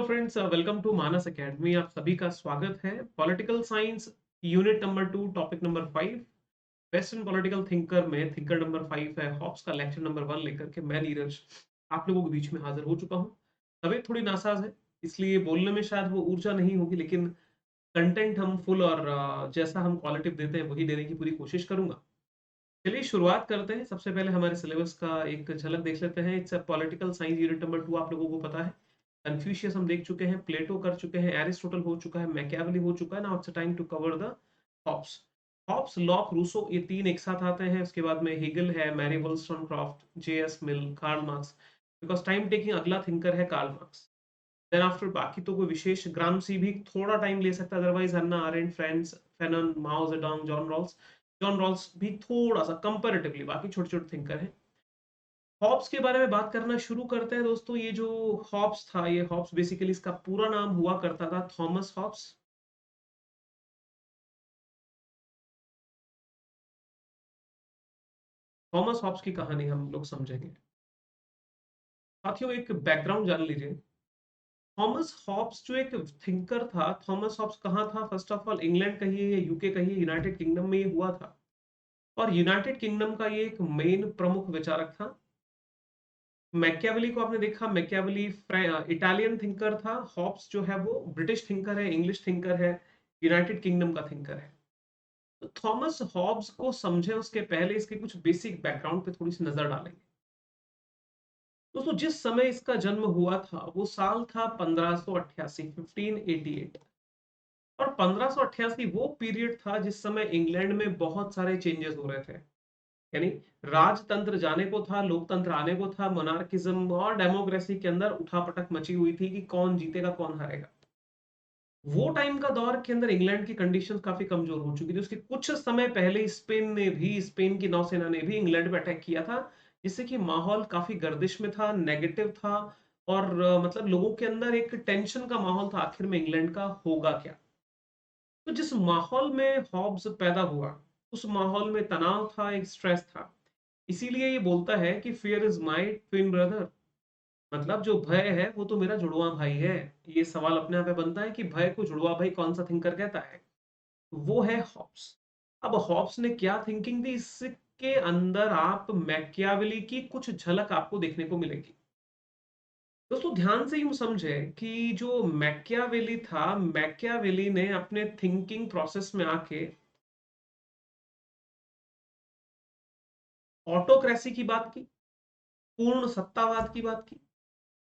Friends, welcome to Manas academy. आप सभी का स्वागत है। Political science unit number 2, topic number 5, western political thinker में थिंकर नंबर 5 है। हॉब्स का लेक्चर नंबर 1 लेकर के मैं नीरज आप लोगों के बीच में हाजिर हो चुका हूँ। तबीयत थोड़ी नासाज है, इसलिए बोलने में शायद वो ऊर्जा नहीं होगी, लेकिन कंटेंट हम फुल और जैसा हम क्वालिटी देते हैं वही देने की पूरी कोशिश करूंगा। चलिए शुरुआत करते हैं। सबसे पहले हमारे सिलेबस का एक झलक देख लेते हैं। It's political science unit number 2, आप लोगों को पता है। कन्फ्यूशियस हम देख चुके हैं, प्लेटो कर चुके हैं, एरिस्टोटल हो चुका है, मैकियावेली हो चुका है। Now it's time to cover the Hobbes. हॉब्स, लॉक, रूसो, ये तीन एक साथ आते हैं। उसके बाद में हेगल है, Mary Wollstonecraft, J S Mill, Karl Marx. Because time taking अगला थिंकर है कार्ल मार्क्स। देन आफ्टर बाकी तो कोई विशेष, ग्रामसी भी थोड़ा टाइम ले सकता है, otherwise Hannah Arendt, friends, Fanon, Mao Zedong, John Rawls भी थोड़ा सा कंपैरेटिवली, बाकी छोटे छोटे थिंकर हैं। हॉब्स के बारे में बात करना शुरू करते हैं दोस्तों। ये जो हॉब्स था, ये हॉब्स बेसिकली इसका पूरा नाम हुआ करता था थॉमस हॉब्स। थॉमस हॉब्स की कहानी हम लोग समझेंगे। साथियों, एक बैकग्राउंड जान लीजिए। थॉमस हॉब्स जो एक थिंकर था, थॉमस हॉब्स कहाँ था? फर्स्ट ऑफ ऑल, इंग्लैंड कहिए या यूके कहिए, यूनाइटेड किंगडम में ये हुआ था। और यूनाइटेड किंगडम का ये एक मेन प्रमुख विचारक था। मैकियावेली को आपने देखा, मैकियावेली इटालियन थिंकर था। हॉब्स जो है वो ब्रिटिश थिंकर है, इंग्लिश थिंकर है, यूनाइटेड किंगडम का थिंकर है। तो थॉमस हॉब्स को समझे उसके पहले इसके कुछ बेसिक बैकग्राउंड पे थोड़ी सी नजर डालेंगे। दोस्तों, जिस समय इसका जन्म हुआ था वो साल था 1588, 1588। और 1588 वो पीरियड था जिस समय इंग्लैंड में बहुत सारे चेंजेस हो रहे थे। यानी राजतंत्र जाने को था, लोकतंत्र आने को था, मोनार्किज्म और डेमोक्रेसी के अंदर उठापटक मची हुई थी कि कौन जीतेगा कौन हारेगा। वो टाइम का दौर के अंदर इंग्लैंड की कंडीशंस काफी कमजोर हो चुकी थी। उसके कुछ समय पहले स्पेन की नौसेना ने भी इंग्लैंड पे अटैक किया था, जिससे कि माहौल काफी गर्दिश में था, नेगेटिव था। और मतलब लोगों के अंदर एक टेंशन का माहौल था, आखिर में इंग्लैंड का होगा क्या। तो जिस माहौल में हॉब्स पैदा हुआ, उस माहौल में तनाव था, एक स्ट्रेस था। इसीलिए ये बोलता है कि fear is my twin brother. मतलब जो भय है वो तो मेरा जुड़वा भाई है। ये सवाल अपने आप में बनता है कि भय को जुड़वा भाई कौन सा थिंकर कहता है? वो है हॉब्स। अब हॉब्स ने क्या थिंकिंग दी, इसके अंदर आप मैकियावेली की कुछ झलक आपको देखने को मिलेगी। दोस्तों, ध्यान से यूं समझे कि जो मैकियावेली था, मैकियावेली ने अपने थिंकिंग प्रोसेस में आके ऑटोक्रेसी की बात की, पूर्ण सत्तावाद की बात की।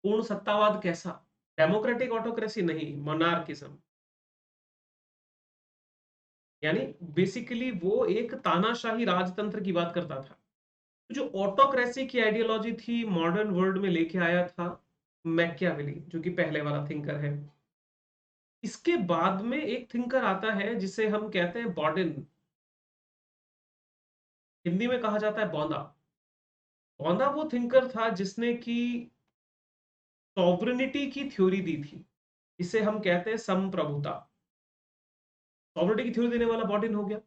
पूर्ण सत्तावाद कैसा? डेमोक्रेटिक ऑटोक्रेसी नहीं, मोनार्किज्म। यानी बेसिकली वो एक तानाशाही राजतंत्र की बात करता था। तो जो ऑटोक्रेसी की आइडियोलॉजी थी, मॉडर्न वर्ल्ड में लेके आया था मैकियावेली, जो कि पहले वाला थिंकर है। इसके बाद में एक थिंकर आता है जिसे हम कहते हैं बॉडेन। हिंदी में कहा जाता है बौंदा। बौंदा वो थिंकर था जिसने की सॉवरेनिटी की थ्योरी दी थी। इसे हम कहते हैं संप्रभुता। सॉवरेनिटी की थ्योरी देने वाला बॉडेन हो गया।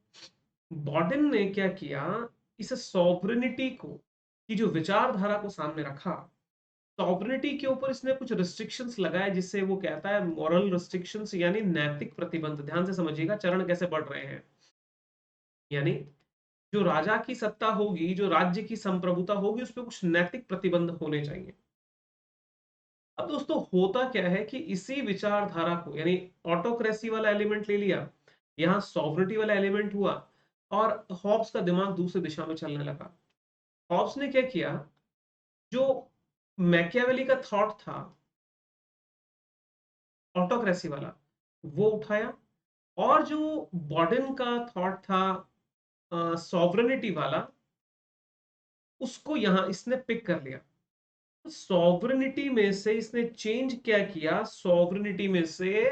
बॉडेन ने क्या किया, इस सॉवरेनिटी को, की जो विचारधारा को सामने रखा। सॉवरेनिटी के ऊपर इसने कुछ रिस्ट्रिक्शंस लगाए, जिससे वो कहता है मॉरल रिस्ट्रिक्शंस, यानी नैतिक प्रतिबंध। ध्यान से समझिएगा चरण कैसे बढ़ रहे हैं। यानी जो राजा की सत्ता होगी, जो राज्य की संप्रभुता होगी, उस पर कुछ नैतिक प्रतिबंध होने चाहिए। अब दोस्तों, होता क्या है कि इसी विचारधारा को, यानी ऑटोक्रेसी वाला एलिमेंट ले लिया, यहां सॉवरेनिटी वाला एलिमेंट हुआ, और हॉब्स का दिमाग दूसरी दिशा में चलने लगा। हॉब्स ने क्या किया, जो मैकियावेली का थॉट था ऑटोक्रेसी वाला, वो उठाया। और जो बॉडेन का थॉट था सॉवरेनिटी वाला, उसको यहां इसने पिक कर लिया। सॉवरेनिटी में से इसने चेंज क्या किया, सॉवरेनिटी में से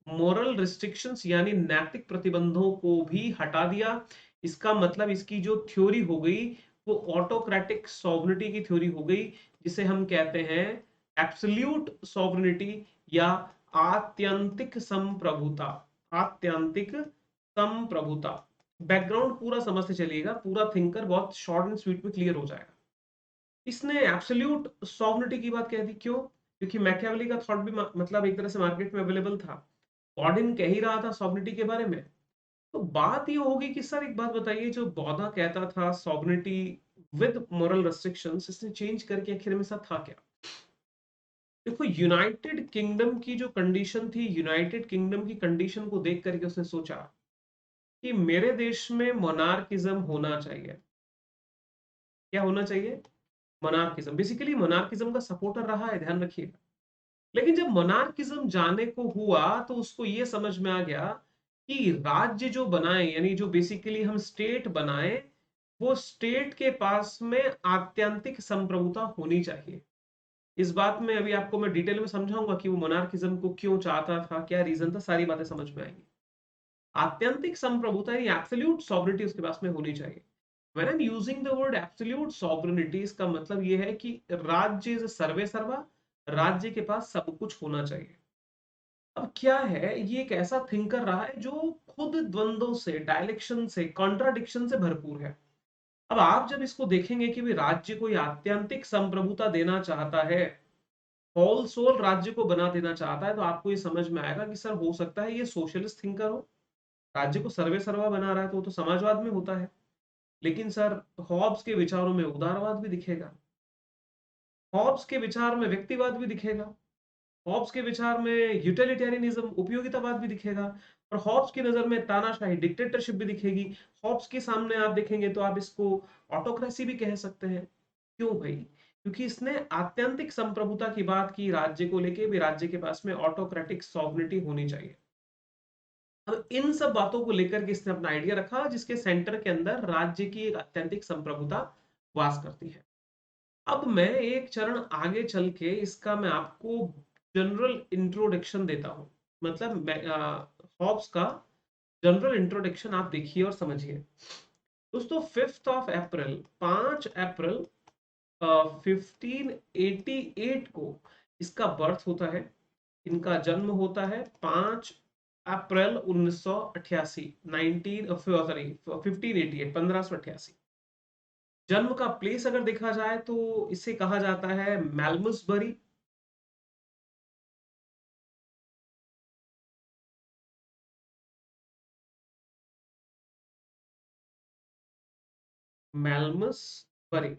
मोरल रिस्ट्रिक्शंस यानी नैतिक प्रतिबंधों को भी हटा दिया। इसका मतलब इसकी जो थ्योरी हो गई वो ऑटोक्रेटिक सॉवरेनिटी की थ्योरी हो गई, जिसे हम कहते हैं एब्सोल्यूट सॉवरेनिटी या आत्यंतिक संप्रभुता। आत्यंतिक संप्रभुता। बैकग्राउंड पूरा समझते चलिएगा, पूरा थिंकर बहुत शॉर्ट एंड स्वीट में क्लियर हो जाएगा। इसने एब्सोल्यूट सॉवरेनिटी की बात कह दी। क्यों? क्योंकि मैकियावेली का थॉट भी मतलब एक तरह से मार्केट में अवेलेबल था। बॉर्डिन कह ही रहा था सॉवरेनिटी के बारे में। तो बात ये होगी कि सर एक बात बताइए, जो बौद्धा कहता था सॉवरेनिटी विद मॉरल रेस्ट्रिक्शंस, इसने चेंज करके आखिर में ऐसा था क्या? देखो, यूनाइटेड किंगडम की जो कंडीशन थी, यूनाइटेड किंगडम की कंडीशन को देख करके उसने सोचा कि मेरे देश में मोनार्किज्म होना चाहिए। क्या होना चाहिए? मोनार्किज्म। बेसिकली मोनार्किज्म का सपोर्टर रहा है, ध्यान रखिएगा। लेकिन जब मोनार्किज्म जाने को हुआ तो उसको ये समझ में आ गया कि राज्य जो बनाए, यानी जो बेसिकली हम स्टेट बनाए, वो स्टेट के पास में आत्यंतिक संप्रभुता होनी चाहिए। इस बात में अभी आपको मैं डिटेल में समझाऊंगा कि वो मोनार्किज्म को क्यों चाहता था, क्या रीजन था, सारी बातें समझ में आएंगी। आत्यंतिक संप्रभुता यानी एब्सोल्यूट सॉवरेनिटी उसके पास में होनी चाहिए। When I'm using the word absolute sovereignty, इसका मतलब ये है कि राज्य इज सर्वे सर्वा, राज्य के पास सब कुछ होना चाहिए। अब क्या है, ये एक ऐसा थिंकर रहा है जो खुद द्वंद्वों से, डायलेक्शन से, कॉन्ट्राडिक्शन से भरपूर है। अब आप जब इसको देखेंगे कि भी राज्य कोई आत्यंतिक संप्रभुता देना चाहता है, होल सोल राज्य को बना देना चाहता है, तो आपको ये समझ में आएगा कि सर हो सकता है ये सोशलिस्ट थिंकर हो। राज्य को सर्वे सर्वा बना रहा है तो वो तो समाजवाद में होता है। लेकिन सर, हॉब्स के विचारों में उदारवाद भी दिखेगा, हॉब्स के विचार में व्यक्तिवाद भी दिखेगा, हॉब्स के विचार में यूटिलिटेरियनिज्म, उपयोगितावाद भी दिखेगा, और हॉब्स की नजर में तानाशाही, डिक्टेटरशिप भी दिखेगी। हॉब्स के सामने आप देखेंगे तो आप इसको ऑटोक्रेसी भी कह सकते हैं। क्यों भाई? क्योंकि इसने आत्यंतिक संप्रभुता की बात की, राज्य को लेके भी राज्य के पास में ऑटोक्रेटिक सॉवरेनिटी होनी चाहिए। अब इन सब बातों को लेकर के इसने अपना आइडिया रखा, जिसके सेंटर के अंदर राज्य की एक आत्यंतिक संप्रभुता वास करती है। अब मैं एक चरण आगे चल के इसका मैं आपको जनरल इंट्रोडक्शन देता हूं। मतलब हॉब्स का जनरल इंट्रोडक्शन आप देखिए और समझिए। दोस्तों, 5 अप्रैल 5 अप्रैल 1588 को इसका बर्थ होता है। इनका जन्म होता है 5 अप्रैल 1988, 1588। जन्म का प्लेस अगर देखा जाए तो इसे कहा जाता है मेलमसबरी। मेलमसबरी।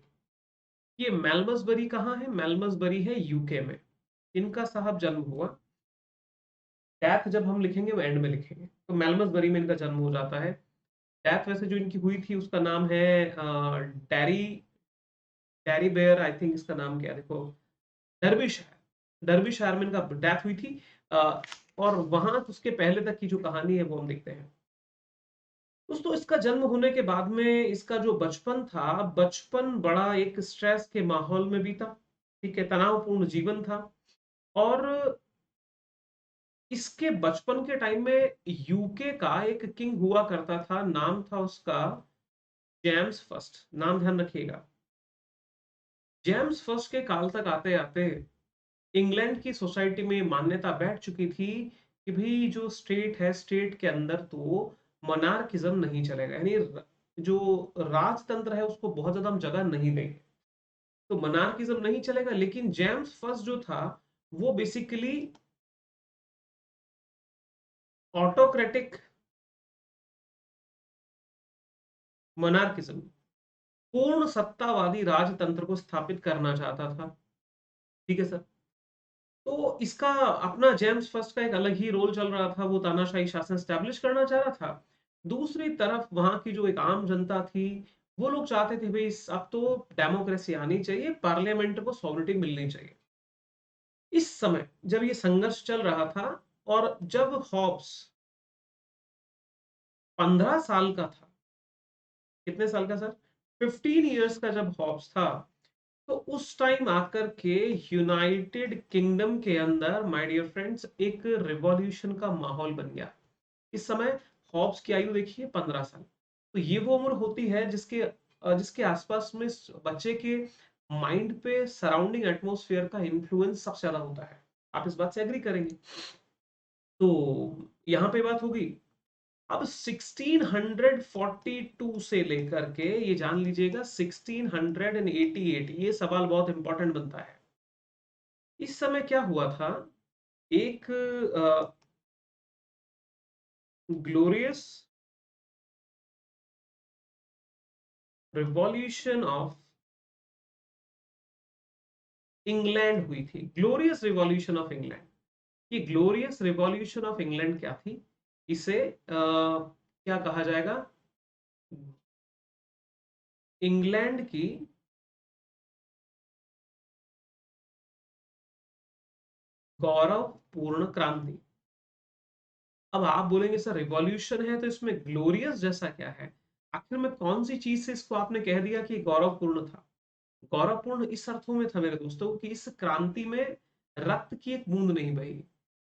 ये मेलमसबरी कहाँ है? मेलमसबरी है यूके में। इनका साहब जन्म हुआ, डेथ जब हम लिखेंगे वो एंड में लिखेंगे, तो मेलमसबरी में इनका जन्म हो जाता है। डेथ वैसे जो इनकी हुई थी उसका नाम है डैरी डैरी बेयर, आई थिंक इसका नाम क्या है, देखो, डर्बिशायर। डर्बिशायर में इनका डेथ हुई थी। अ, और वहां उसके पहले तक की जो कहानी है वो हम देखते हैं। दोस्तों, इसका जन्म होने के बाद में इसका जो बचपन था, बचपन बड़ा एक स्ट्रेस के माहौल में बीता। ठीक है, तनावपूर्ण जीवन था। और इसके बचपन के टाइम में यूके का एक किंग हुआ करता था, नाम था उसका जेम्स फर्स्ट। नाम ध्यान रखिएगा। जेम्स फर्स्ट के काल तक आते आते इंग्लैंड की सोसाइटी में मान्यता बैठ चुकी थी कि भाई जो स्टेट है, स्टेट के अंदर तो मोनार्किज्म नहीं चलेगा, यानी जो राजतंत्र है उसको बहुत ज्यादा हम जगह नहीं देंगे, तो मोनार्किज्म नहीं चलेगा। लेकिन जेम्स फर्स्ट जो था वो बेसिकली ऑटोक्रेटिक मोनार्किज्म, पूर्ण सत्तावादी राजतंत्र को स्थापित करना चाहता था। ठीक है सर। तो इसका अपना जेम्स फर्स्ट का एक अलग ही रोल चल रहा था, वो तानाशाही शासन स्टैब्लिश करना चाह रहा था। दूसरी तरफ वहां की जो एक आम जनता थी, वो लोग चाहते थे भाई अब तो डेमोक्रेसी आनी चाहिए, पार्लियामेंट को सॉवरेनिटी मिलनी चाहिए। इस समय जब ये संघर्ष चल रहा था, और जब हॉब्स 15 साल का था, कितने साल का सर? 15 ईयर्स का जब हॉब्स था, तो उस टाइम आकर के यूनाइटेड किंगडम के अंदर, माय डियर फ्रेंड्स, एक रिवॉल्यूशन का माहौल बन गया। इस समय हॉब्स की आयु देखिए 15 साल। तो ये वो उम्र होती है जिसके जिसके आसपास में बच्चे के माइंड पे सराउंडिंग एटमॉस्फेयर का इन्फ्लुएंस सबसे ज्यादा होता है। आप इस बात से एग्री करेंगे? तो यहाँ पे बात होगी। अब 1642 से लेकर के ये जान लीजिएगा 1688, ये सवाल बहुत इंपॉर्टेंट बनता है। इस समय क्या हुआ था, एक ग्लोरियस रिवॉल्यूशन ऑफ इंग्लैंड हुई थी। ग्लोरियस रिवॉल्यूशन ऑफ इंग्लैंड, ये ग्लोरियस रिवॉल्यूशन ऑफ इंग्लैंड क्या थी, इसे क्या कहा जाएगा, इंग्लैंड की गौरवपूर्ण क्रांति। अब आप बोलेंगे सर रिवॉल्यूशन है तो इसमें ग्लोरियस जैसा क्या है, आखिर में कौन सी चीज से इसको आपने कह दिया कि गौरवपूर्ण था। गौरवपूर्ण इस अर्थों में था मेरे दोस्तों कि इस क्रांति में रक्त की एक बूंद नहीं बही।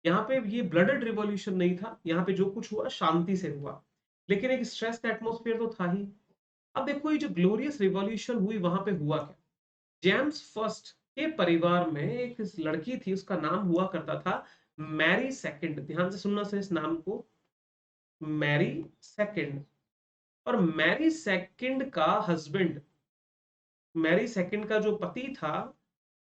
यहाँ पे ये ब्लडेड रिवॉल्यूशन नहीं था, यहाँ पे जो कुछ हुआ शांति से हुआ, लेकिन एक स्ट्रेस का एटमॉस्फेयर तो था ही। अब देखो ये जो ग्लोरियस रिवॉल्यूशन हुई वहां पे हुआ क्या, जेम्स फर्स्ट के परिवार में एक लड़की थी, उसका नाम हुआ करता था मैरी सेकंड। ध्यान से सुनना सर इस नाम को, मैरी सेकंड। और मैरी सेकंड का हस्बैंड, मैरी सेकंड का जो पति था,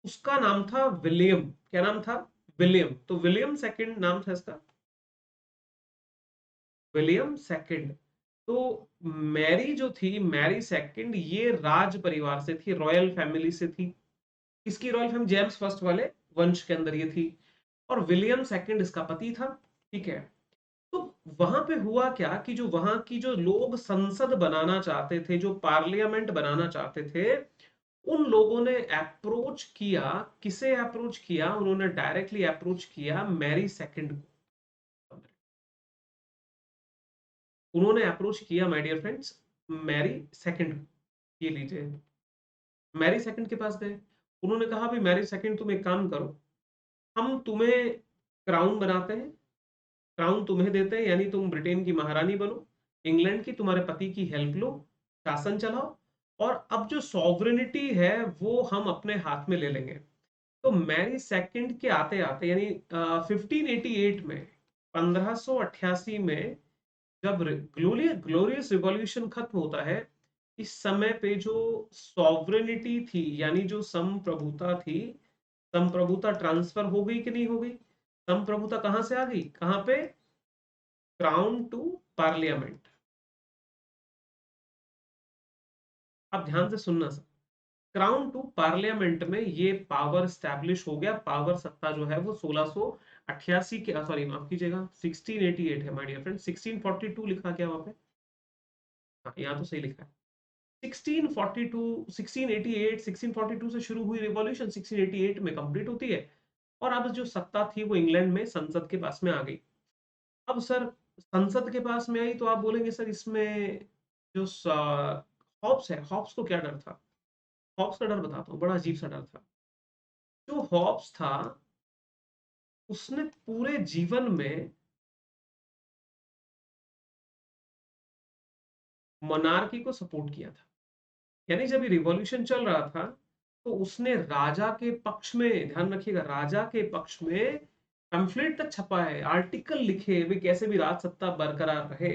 उसका नाम था विलियम। क्या नाम था, विलियम। तो विलियम सेकंड नाम था इसका, विलियम सेकंड। तो मैरी जो थी, मैरी सेकंड, ये राज परिवार से थी, रॉयल फैमिली से थी। इसकी रॉयल फैमिली जेम्स फर्स्ट वाले वंश के अंदर ये थी, और विलियम सेकंड इसका पति था। ठीक है। तो वहां पे हुआ क्या कि जो वहां की जो लोग संसद बनाना चाहते थे, जो पार्लियामेंट बनाना चाहते थे, उन लोगों ने अप्रोच किया, किसे अप्रोच किया, उन्होंने डायरेक्टली अप्रोच किया मैरी सेकंड को। उन्होंने अप्रोच किया my dear friends Mary second को। ये लीजिए, मैरी सेकंड के पास गए। उन्होंने कहा भाई मैरी सेकंड तुम एक काम करो, हम तुम्हें क्राउन बनाते हैं, क्राउन तुम्हें देते हैं, यानी तुम ब्रिटेन की महारानी बनो, इंग्लैंड की, तुम्हारे पति की हेल्प लो, शासन चलाओ, और अब जो सॉवरेनिटी है वो हम अपने हाथ में ले लेंगे। तो मैरी सेकंड के आते आते यानी 1588 में, 1588 में, जब ग्लोरियस रिवॉल्यूशन खत्म होता है, इस समय पे जो सॉवरेनिटी थी, यानी जो संप्रभुता थी, संप्रभुता ट्रांसफर हो गई कि नहीं हो गई। संप्रभुता कहां से आ गई, कहां पे, क्राउन टू पार्लियामेंट। अब ध्यान से सुनना सर, क्राउन टू पार्लियामेंट में ये पावर स्टैब्लिश हो गया। पावर सत्ता जो है वो 1688 के, सॉरी माफ कीजिएगा 1688 है माय डियर फ्रेंड, 1642 लिखा क्या वहां पे, हाँ यहाँ तो सही लिखा है। 1642, 1688, 1642 से शुरू हुई रिवॉल्यूशन 1688 में कंप्लीट होती है, और अब जो सत्ता थी वो इंग्लैंड में संसद के पास में आ गई। अब सर संसद के पास में आई तो आप बोलेंगे सर इसमें जो हॉब्स है, हॉब्स को क्या डर था। हॉब्स का डर बताता हूँ, बड़ा अजीब सा डर था। जो हॉब्स था, उसने पूरे जीवन में मोनार्की को सपोर्ट किया था। यानी जब ये रिवॉल्यूशन चल रहा था तो उसने राजा के पक्ष में, ध्यान रखिएगा, राजा के पक्ष में पैम्फलेट तक छपा है, आर्टिकल लिखे वे, कैसे भी राज सत्ता बरकरार रहे।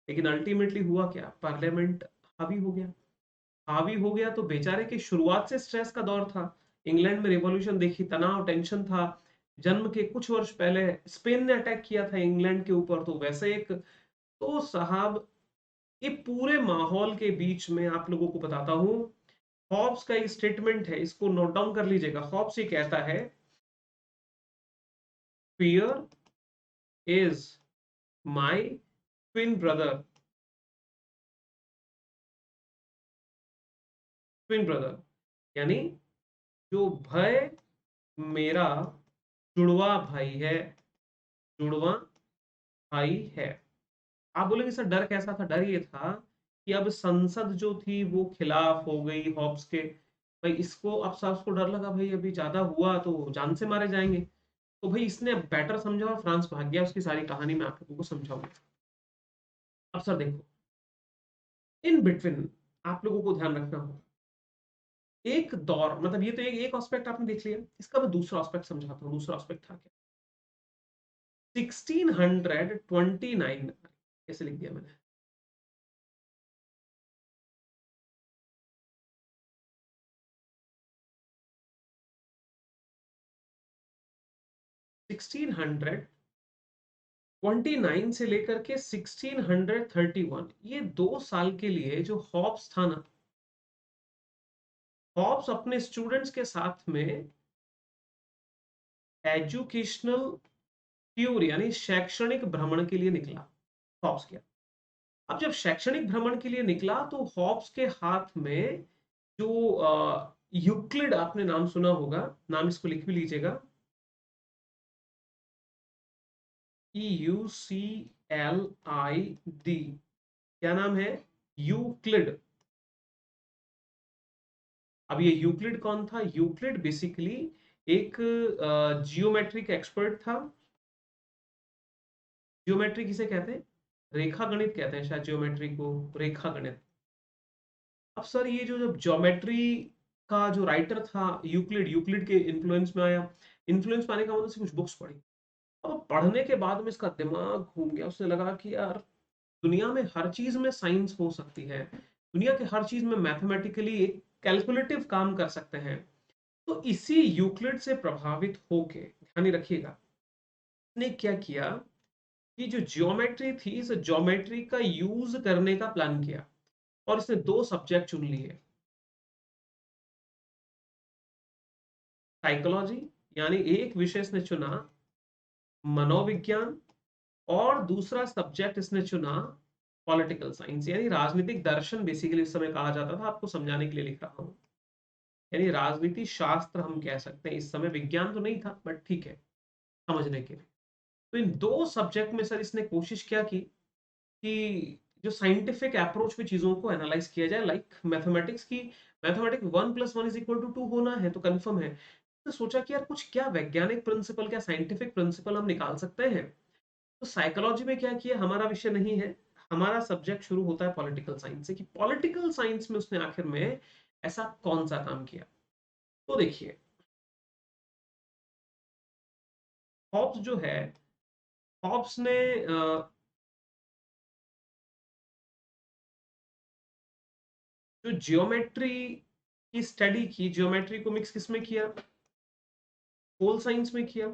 लेकिन अल्टीमेटली हुआ क्या, पार्लियामेंट हावी हो गया। हावी हो गया तो बेचारे की शुरुआत से स्ट्रेस का दौर था। इंग्लैंड में रिवॉल्यूशन देखी, तनाव, टेंशन था। जन्म के कुछ वर्ष पहले स्पेन ने अटैक किया था इंग्लैंड के ऊपर, तो वैसे एक, तो साहब ये पूरे माहौल के बीच में आप लोगों को बताता हूं, हॉब्स का एक स्टेटमेंट है, इसको नोट डाउन कर लीजिएगा। हॉब्स ये कहता है, fear is my twin brother, twin brother, यानी जो भय मेरा जुड़वा भाई है, जुड़वा भाई है। आप बोलेंगे सर डर कैसा था, डर ये था कि अब संसद जो थी वो खिलाफ हो गई हॉब्स के। भाई इसको, अब साहब को डर लगा भाई अभी ज्यादा हुआ तो जान से मारे जाएंगे। तो भाई इसने बेटर समझा और फ्रांस भाग गया। उसकी सारी कहानी मैं आप लोगों को समझाऊंगा। अब सर देखो, इन बिटवीन आप लोगों को ध्यान रखना होगा, एक दौर, मतलब ये तो एक एस्पेक्ट आपने देख लिया, इसका मैं दूसरा एस्पेक्ट समझाता हूँ। दूसरा एस्पेक्ट था क्या, 1629, कैसे लिख दिया मैंने, 1629 से लेकर के 1631, ये 2 साल के लिए जो हॉब्स था ना, हॉब्स अपने स्टूडेंट्स के साथ में एजुकेशनल टूर यानी शैक्षणिक भ्रमण के लिए निकला हॉब्स क्या। अब जब शैक्षणिक भ्रमण के लिए निकला तो हॉब्स के हाथ में जो यूक्लिड, आपने नाम सुना होगा, नाम इसको लिख भी लीजिएगा, EUCLID, क्या नाम है, यूक्लिड। अब ये यूक्लिड कौन था? यूक्लिड बेसिकली एक जियोमेट्रिक एक्सपर्ट था। जियोमेट्री किसे कहते हैं? रेखा गणित कहते हैं शायद जियोमेट्री को, रेखा गणित। अब सर ये जो जब ज्योमेट्री का जो राइटर था यूक्लिड, यूक्लिड के इन्फ्लुएंस में आया। इन्फ्लुएंस में आने का मतलब से कुछ बुक्स पढ़ी। अब पढ़ने के बाद में इसका दिमाग घूम गया, उसने लगा कि यार दुनिया में हर चीज में साइंस हो सकती है, दुनिया के हर चीज में मैथमेटिकली एक कैलकुलेटिव काम कर सकते हैं। तो इसी यूक्लिड से प्रभावित होके, ध्यान ही रखिएगा, ने क्या किया कि जो ज्योमेट्री थी, इस ज्योमेट्री का यूज करने का प्लान किया और इसने 2 सब्जेक्ट चुन लिए। साइकोलॉजी, यानी एक विषय इसने चुना मनोविज्ञान, और दूसरा सब्जेक्ट इसने चुना पॉलिटिकल साइंस, यानी राजनीतिक दर्शन बेसिकली इस समय कहा जाता था। आपको समझाने के लिए लिख रहा हूं, यानी राजनीति शास्त्र हम कह सकते हैं इस समय, विज्ञान तो नहीं था बट ठीक है समझने के लिए। तो इन 2 सब्जेक्ट में सर इसने कोशिश क्या की कि जो साइंटिफिक अप्रोच पे चीजों को एनालाइज किया जाए, लाइक मैथमेटिक्स की, मैथमेटिक्स 1+1 = 2 होना है तो कंफर्म है। तो सोचा कि यार कुछ क्या वैज्ञानिक प्रिंसिपल, क्या साइंटिफिक प्रिंसिपल हम निकाल सकते हैं। तो साइकोलॉजी में क्या किया, हमारा विषय नहीं है, हमारा सब्जेक्ट शुरू होता है पॉलिटिकल साइंस से, कि पॉलिटिकल साइंस में उसने आखिर में ऐसा कौन सा काम किया। तो देखिए, हॉब्स जो है, हॉब्स ने जो जियोमेट्री की स्टडी की, जियोमेट्री को मिक्स किस में किया, पोल साइंस में किया।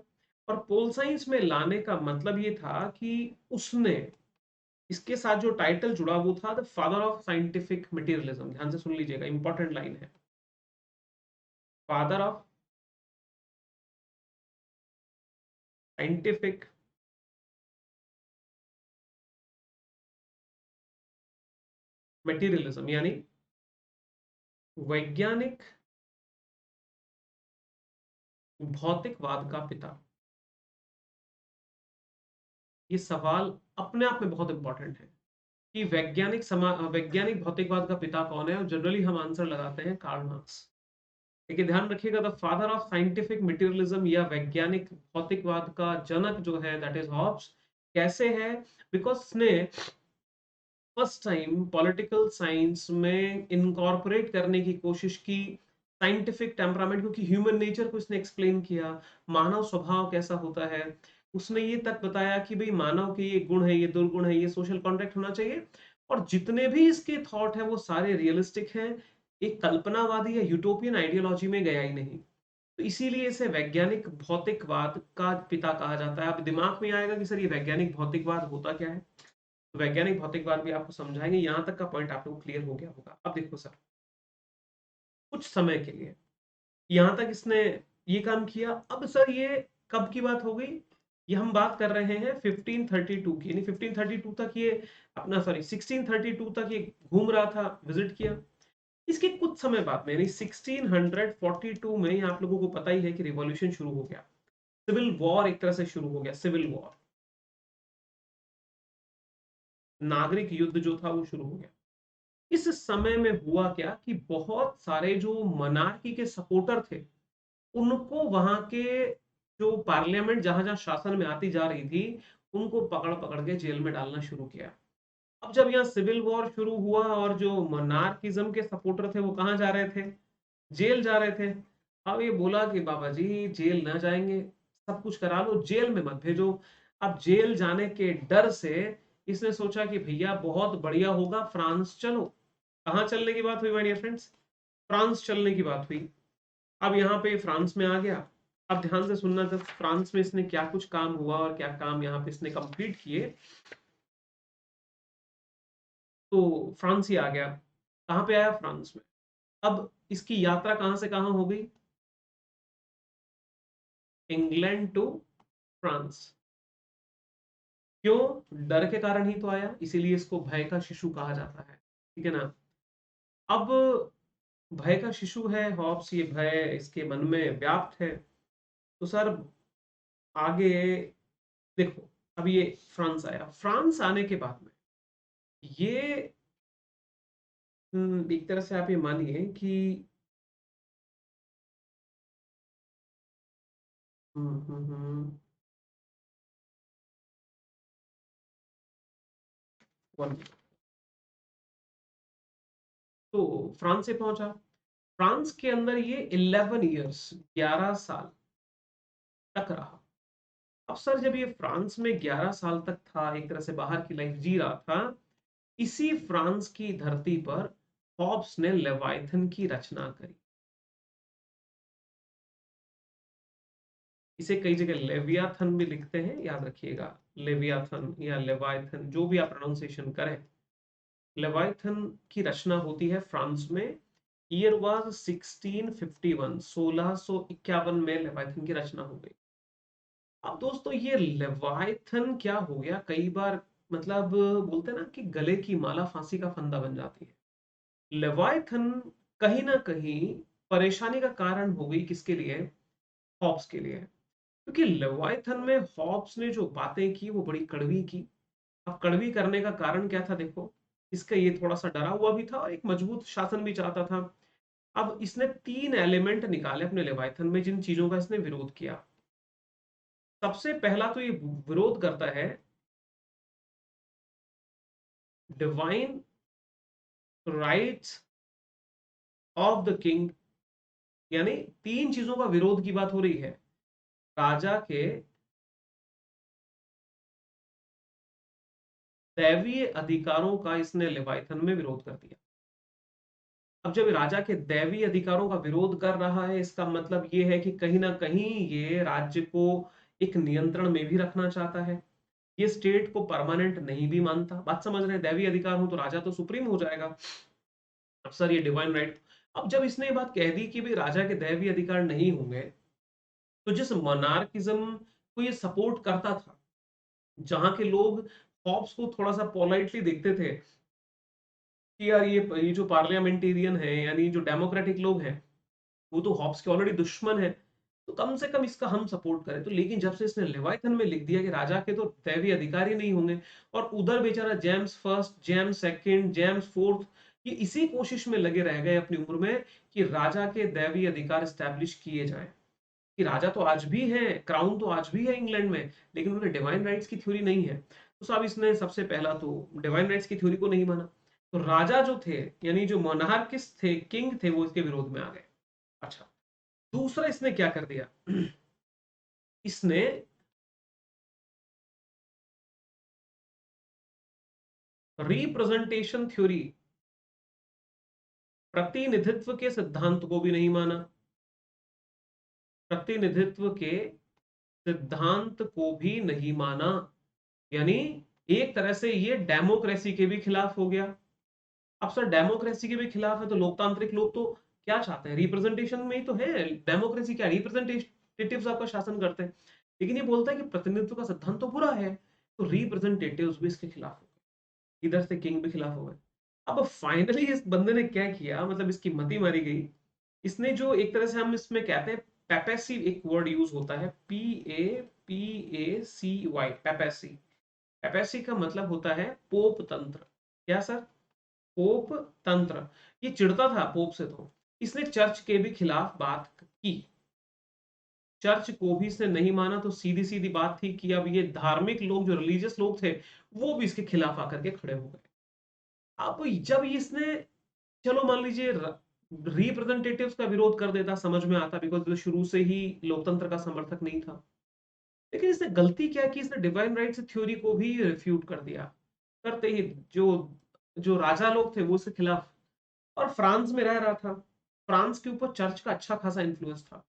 और पोल साइंस में लाने का मतलब ये था कि उसने, इसके साथ जो टाइटल जुड़ा वो था the father of scientific materialism. ध्यान से सुन लीजिएगा, इंपॉर्टेंट लाइन है, फादर ऑफ साइंटिफिक मटेरियलिज्म, यानी वैज्ञानिक भौतिकवाद का पिता। ये सवाल अपने आप में बहुत इंपॉर्टेंट है कि वैज्ञानिक भौतिकवाद का पिता कौन है, और जनरली हम आंसर लगाते हैं कार्ल मार्क्स। लेकिन ध्यान रखिएगा, the father of scientific materialism या वैज्ञानिक भौतिकवाद का जनक जो है दैट इज हॉब्स। कैसे है? बिकॉज उसने फर्स्ट टाइम पॉलिटिकल साइंस में इनकॉर्पोरेट करने की कोशिश की साइंटिफिक टेम्परामेंट, क्योंकि ह्यूमन नेचर को इसने एक्सप्लेन किया, मानव स्वभाव कैसा होता है। उसने ये तक बताया कि भाई मानव के ये गुण है, ये दुर्गुण है, ये सोशल कॉन्ट्रैक्ट होना चाहिए। और जितने भी इसके थॉट है वो सारे रियलिस्टिक हैं, एक कल्पनावादी या यूटोपियन आइडियोलॉजी में गया ही नहीं। तो इसीलिए इसे वैज्ञानिक भौतिकवाद का पिता कहा जाता है। अब दिमाग में आएगा कि सर ये वैज्ञानिक भौतिकवाद होता क्या है, तो वैज्ञानिक भौतिकवाद भी आपको समझाएंगे। यहां तक का पॉइंट आप लोग क्लियर हो गया होगा। अब देखो सर, कुछ समय के लिए यहां तक इसने ये काम किया। अब सर ये कब की बात हो गई? ये हम बात कर रहे हैं 1532 की, यानी 1532 तक ये अपना, सॉरी 1632 तक ये घूम रहा था, विजिट किया। इसके कुछ समय बाद में यानी 1642 में आप लोगों को पता ही है कि रिवॉल्यूशन शुरू हो गया, सिविल वॉर एक तरह से शुरू हो गया। सिविल वॉर, नागरिक युद्ध जो था वो शुरू हो गया। इस समय में हुआ क्या कि बहुत सारे जो मनार्की के सपोर्टर थे, उनको वहां के जो पार्लियामेंट जहां जहां शासन में आती जा रही थी, उनको पकड़ पकड़ के जेल में डालना शुरू किया। अब जब यहाँ सिविल वॉर शुरू हुआ और जो मनार्किज्म के सपोर्टर थे वो कहाँ जा रहे थे? जेल जा रहे थे। अब ये बोला कि बाबा जी जेल ना जाएंगे, सब कुछ करा लो, जेल में मत भेजो। अब जेल जाने के डर से इसने सोचा कि भैया बहुत बढ़िया होगा, फ्रांस चलो। कहाँ चलने की बात हुई माय डियर फ्रेंड्स? फ्रांस चलने की बात हुई। अब यहाँ पे फ्रांस में आ गया। अब ध्यान से सुनना, जब फ्रांस में इसने क्या कुछ काम हुआ और क्या काम यहाँ पे इसने कंप्लीट किए। तो फ्रांस ही आ गया। कहाँ पे आया? फ्रांस में। अब इसकी यात्रा कहाँ से कहाँ हो गई? England to France. क्यों? डर के कारण ही तो आया, इसीलिए इसको भय का शिशु कहा जाता है। ठीक है ना? अब भय का शिशु है हॉब्स, ये भय इसके मन में व्याप्त है। तो सर आगे देखो, अब ये फ्रांस आया। फ्रांस आने के बाद में ये एक तरह से आप ये मानिए कि हम्म, वन। तो फ्रांस से पहुंचा। फ्रांस के अंदर ये 11 ईयर्स, 11 साल तक रहा। अब सर जब ये फ्रांस में 11 साल तक था, एक तरह से बाहर की लाइफ जी रहा था, इसी फ्रांस की धरती पर हॉब्स ने लेवाइथन की रचना करी। इसे कई जगह लेवियाथन भी लिखते हैं, याद रखिएगा। लेवियाथन या लेवाइथन, जो भी आप प्रोनाउंसिएशन करें। लेवाइथन की रचना होती है फ्रांस में। ईयर वाज 1651, 1651 में लेवाइथन की रचना हो गई। अब दोस्तों ये लेवाइथन क्या हो गया, कई बार मतलब बोलते हैं ना कि गले की माला फांसी का फंदा बन जाती है। लेवाइथन कहीं ना कहीं परेशानी का कारण हो गई, किसके लिए? हॉब्स के लिए। क्योंकि लेवाइथन में हॉब्स ने जो बातें की वो बड़ी कड़वी की। अब कड़वी करने का कारण क्या था? देखो, इसका ये थोड़ा सा डरा हुआ भी था और एक मजबूत शासन भी चाहता था। अब इसने 3 एलिमेंट निकाले अपने लेवाइथन में, जिन चीजों का इसने विरोध किया। सबसे पहला तो ये विरोध करता है divine rights of the king. यानी 3 चीजों का विरोध की बात हो रही है। राजा के दैवीय अधिकारों का इसने लेवाइथन में विरोध कर दिया। अब जब राजा के दैवीय अधिकारों का विरोध कर रहा है, इसका मतलब ये है कि कहीं ना कहीं ये राज्य को एक नियंत्रण में भी रखना चाहता है। ये स्टेट को परमानेंट नहीं भी मानता। बात समझ रहे हैं? दैवीय अधिकार हो तो राजा तो सुप्रीम हो जाएगा। अब सर ये डिवाइन राइट, अब जब इसने ये बात कह दी कि भाई राजा के दैवीय अधिकार नहीं होंगे, तो जिस मोनार्किज्म को ये सपोर्ट करता था, जहां के लोग हॉब्स को थोड़ा सा पोलाइटली देखते थे कि यार ये जो पार्लियामेंटेरियन है, यानी जो डेमोक्रेटिक लोग हैं, वो तो हॉब्स के ऑलरेडी दुश्मन है, तो कम से कम इसका हम सपोर्ट करें। तो लेकिन जब से इसने लेवाइथन में लिख दिया कि राजा के तो दैवीय अधिकार ही नहीं होंगे, और उधर बेचारा James first, James second, James fourth, ये इसी कोशिश में लगे रह गए अपनी उम्र में कि राजा के दैवीय अधिकार स्टैब्लिश किए जाए। कि राजा तो आज भी है, क्राउन तो आज भी है इंग्लैंड में, लेकिन उन्हें डिवाइन राइट्स की थ्योरी नहीं है। तो साहब इसने सबसे पहला तो डिवाइन राइट्स की थ्योरी को नहीं माना। तो राजा जो थे, यानी जो मोनार्किस्ट थे, किंग थे, वो इसके विरोध में आ गए। अच्छा, दूसरा इसने क्या कर दिया? इसने रिप्रेजेंटेशन थ्योरी, प्रतिनिधित्व के सिद्धांत को भी नहीं माना। प्रतिनिधित्व के सिद्धांत को भी नहीं माना। यानी एक तरह से ये डेमोक्रेसी के भी खिलाफ हो गया। अब सर डेमोक्रेसी के भी खिलाफ है तो लोकतांत्रिक लोग तो क्या चाहते हैं? रिप्रेजेंटेशन में ही तो है। डेमोक्रेसी क्या, रिप्रेजेंटेटिव्स आपका शासन करते हैं। लेकिन ये बोलता है कि प्रतिनिधित्व का सिद्धांत तो बुरा है, तो रिप्रेजेंटेटिव्स भी इसके खिलाफ हो गए, इधर से किंग भी खिलाफ हो गए। अब फाइनली इस बंदे ने क्या किया, मतलब इसकी मति मारी गई। इसने जो एक तरह से हम इसमें कहते हैं पेपेसी, एक वर्ड यूज होता है, PAPACY, पेपेसी। पेपेसी का मतलब होता है पोप तंत्र। क्या सर? पोप तंत्र। ये चिढ़ता था पोप से, तो इसने चर्च के भी खिलाफ बात की। चर्च को भी इसने नहीं माना, तो सीधी सीधी बात थी कि अब ये धार्मिक लोग, जो रिलीजियस लोग थे, वो भी इसके खिलाफ आकर के खड़े हो गए। अब जब इसने, चलो मान लीजिए रिप्रेजेंटेटिव्स का विरोध कर देता, समझ में आता, बिकॉज तो शुरू से ही लोकतंत्र का समर्थक नहीं था। लेकिन इसने गलती क्या की, इसने डिवाइन राइट्स थ्योरी को भी रिफ्यूट कर दिया। करते ही जो जो राजा लोग थे वो इसके खिलाफ। और फ्रांस में रह रहा था, फ्रांस के ऊपर चर्च का अच्छा खासा इन्फ्लुएंस था।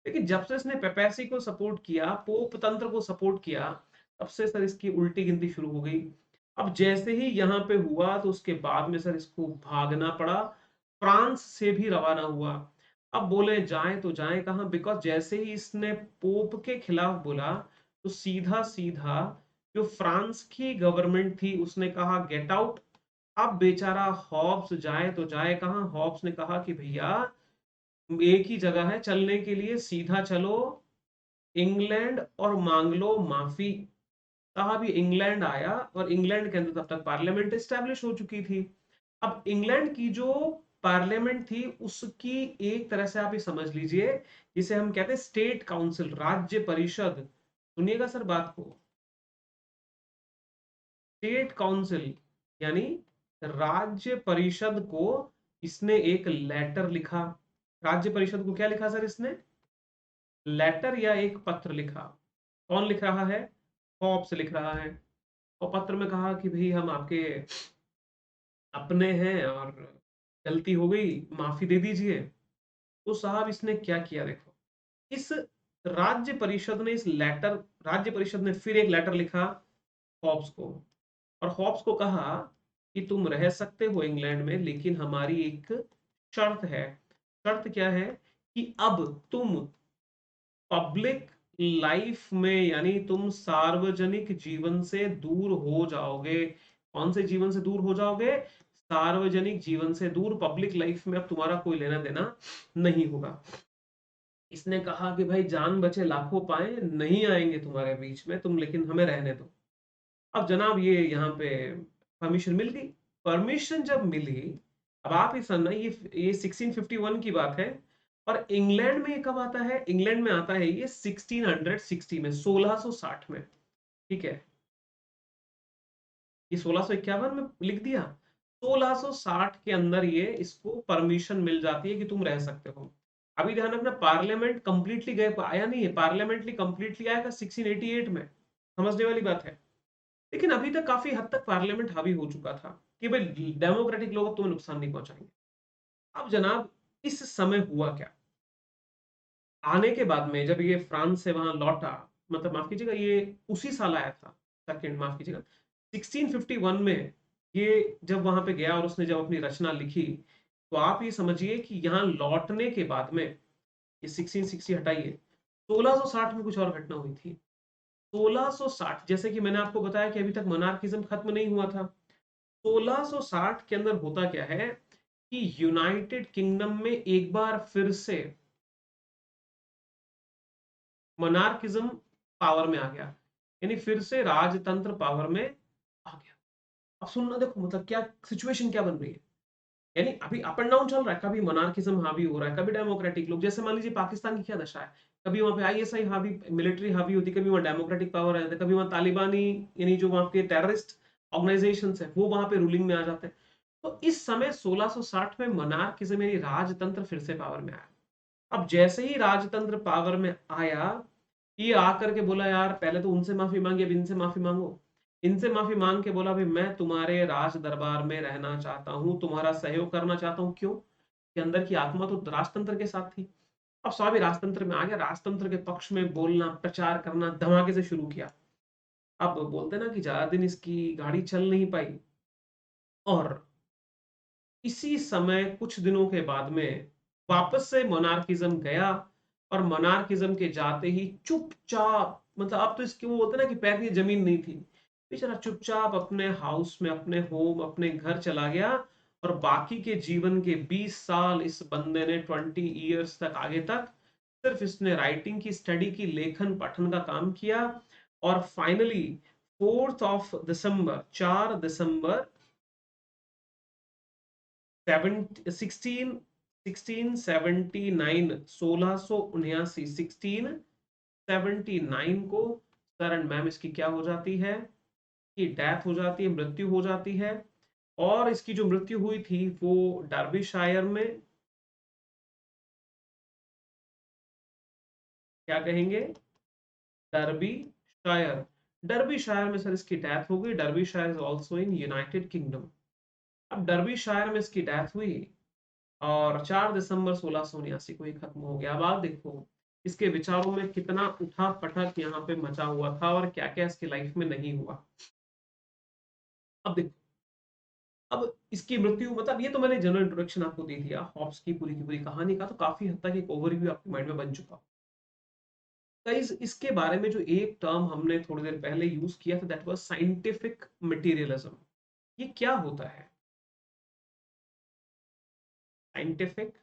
लेकिन जब से इसने पेपेसी को सपोर्ट किया, पोप तंत्र को सपोर्ट किया, तब से सर इसकी उल्टी गिनती शुरू हो गई। अब जैसे ही यहाँ पे हुआ तो उसके बाद में सर इसको भागना पड़ा, फ्रांस से भी रवाना हुआ। अब बोले जाएं तो जाएं कहाँ, बिकॉज जैसे ही इसने पोप के खिलाफ बोला तो सीधा सीधा जो फ्रांस की गवर्नमेंट थी उसने कहा गेट आउट। अब बेचारा हॉब्स जाए तो जाए कहाँ, हॉब्स ने कहा कि भैया एक ही जगह है चलने के लिए, सीधा चलो इंग्लैंड और मांग लो माफी। कहा भी इंग्लैंड आया और इंग्लैंड के अंदर तब तक पार्लियामेंट एस्टेब्लिश हो चुकी थी। अब इंग्लैंड की जो पार्लियामेंट थी उसकी एक तरह से आप ये समझ लीजिए, जिसे हम कहते हैं स्टेट काउंसिल, राज्य परिषद। सुनिएगा सर बात को, स्टेट काउंसिल यानी राज्य परिषद को इसने एक लेटर लिखा। राज्य परिषद को क्या लिखा सर इसने? लेटर या एक पत्र लिखा। कौन लिख रहा है? हॉब्स लिख रहा है। और पत्र में कहा कि भाई हम आपके अपने हैं और गलती हो गई, माफी दे दीजिए। तो साहब इसने क्या किया देखो, इस राज्य परिषद ने इस लेटर राज्य परिषद ने फिर एक लेटर लिखा हॉब्स को, और हॉब्स को कहा कि तुम रह सकते हो इंग्लैंड में, लेकिन हमारी एक शर्त है। शर्त क्या है? कि अब तुम पब्लिक लाइफ में यानी तुम सार्वजनिक जीवन से दूर हो जाओगे। कौन से जीवन से दूर हो जाओगे? सार्वजनिक जीवन से दूर, पब्लिक लाइफ में अब तुम्हारा कोई लेना देना नहीं होगा। इसने कहा कि भाई जान बचे लाखों पाए, नहीं आएंगे तुम्हारे बीच में तुम, लेकिन हमें रहने दो। अब जनाब ये यहाँ पे परमिशन मिल गई। परमिशन जब मिली, अब आप ही समझना, ये 1651 की बात है। और इंग्लैंड में ये कब आता है? इंग्लैंड में आता है ये 1660 में, 1660 में। ठीक है, ये 1651 में लिख दिया, 1660 के अंदर ये इसको परमिशन मिल जाती है कि तुम रह सकते हो। अभी ध्यान रखना, पार्लियामेंट कंप्लीटली गए आया नहीं है, पार्लियामेंटली कंप्लीटली आएगा 1688 में, समझने वाली बात है। लेकिन अभी तक काफी हद तक पार्लियामेंट हावी हो चुका था कि भाई डेमोक्रेटिक लोग अब तुम्हें नुकसान नहीं पहुंचाएंगे। अब जनाब इस समय हुआ क्या, आने के बाद में जब ये फ्रांस से वहां लौटा, मतलब माफ कीजिएगा ये उसी साल आया था, सेकंड माफ कीजिएगा 1651 में ये जब वहां पे गया और उसने जब अपनी रचना लिखी, तो आप ये समझिए कि यहाँ लौटने के बाद में, ये 1660 हटाइए, 1660 में कुछ और घटना हुई थी। 1660, जैसे कि मैंने आपको बताया कि अभी तक मोनार्किज्म खत्म नहीं हुआ था। 1660 के अंदर होता क्या है कि यूनाइटेड किंगडम में एक बार फिर से मोनार्किज्म पावर में आ गया, यानी फिर से राजतंत्र पावर में आ गया। अब सुनना देखो, मतलब क्या सिचुएशन क्या बन रही है, यानी अभी अप एंड डाउन चल रहा है, कभी मोनार्किज्म हावी हो रहा है, कभी डेमोक्रेटिक लोग, जैसे मान लीजिए पाकिस्तान की क्या दशा है, कभी वहां पे आईएसआई हावी, मिलिट्री हावी होती, कभी वहां डेमोक्रेटिक पावर आ जाता है, कभी वहां तालिबानी यानी जो वहां के टेररिस्ट ऑर्गेनाइजेशन है वो वहां पे रूलिंग में आ जाते हैं। तो इस समय 1660 में मोनार्किज्म यानी राजतंत्र फिर से पावर में आया। अब जैसे ही राजतंत्र पावर में आया, ये आकर के बोला यार पहले तो उनसे माफी मांगी, अब इनसे माफी मांगो। इनसे माफी मांग के बोला भाई मैं तुम्हारे राज दरबार में रहना चाहता हूं, तुम्हारा सहयोग करना चाहता हूं। क्यों? कि अंदर की आत्मा तो राजतंत्र के साथ थी। अब स्वामी राजतंत्र में आ गया, राजतंत्र के पक्ष में बोलना, प्रचार करना धमाके से शुरू किया। अब बोलते ना कि ज्यादा दिन इसकी गाड़ी चल नहीं पाई, और इसी समय कुछ दिनों के बाद में वापस से मोनार्किज्म गया। और मोनार्किज्म के जाते ही चुपचाप, मतलब अब तो इसके वो बोलते ना कि पैर की जमीन नहीं थी, बेचारा चुपचाप अपने हाउस में, अपने होम, अपने घर चला गया। और बाकी के जीवन के 20 साल इस बंदे ने, 20 ईयर्स तक आगे तक सिर्फ इसने राइटिंग की, स्टडी की, लेखन पठन का काम किया। और फाइनली 4 दिसंबर 4 दिसंबर 1679, 1679 को सर एंड मैम इसकी क्या हो जाती है, कि डेथ हो जाती है, मृत्यु हो जाती है। और इसकी जो मृत्यु हुई थी वो डर्बीशायर में, क्या कहेंगे, डर्बीशायर। डर्बीशायर में सर इसकी डेथ हो गई। Derbyshire is also in United kingdom. अब डर्बीशायर में इसकी डेथ हुई और 4 दिसंबर 1679 को ये खत्म हो गया। अब आप देखो इसके विचारों में कितना उठा पटक यहाँ पे मचा हुआ था और क्या क्या इसकी लाइफ में नहीं हुआ। अब देखो, अब इसकी मृत्यु, मतलब ये तो मैंने जनरल इंट्रोडक्शन आपको दे दिया हॉब्स की पूरी कहानी का, तो काफी हद तक एक ओवरव्यू आपके माइंड में बन चुका। गाइस, इसके बारे में जो एक टर्म हमने थोड़ी देर पहले यूज किया था, दैट वाज साइंटिफिक मटेरियलिज्म। ये क्या होता है साइंटिफिक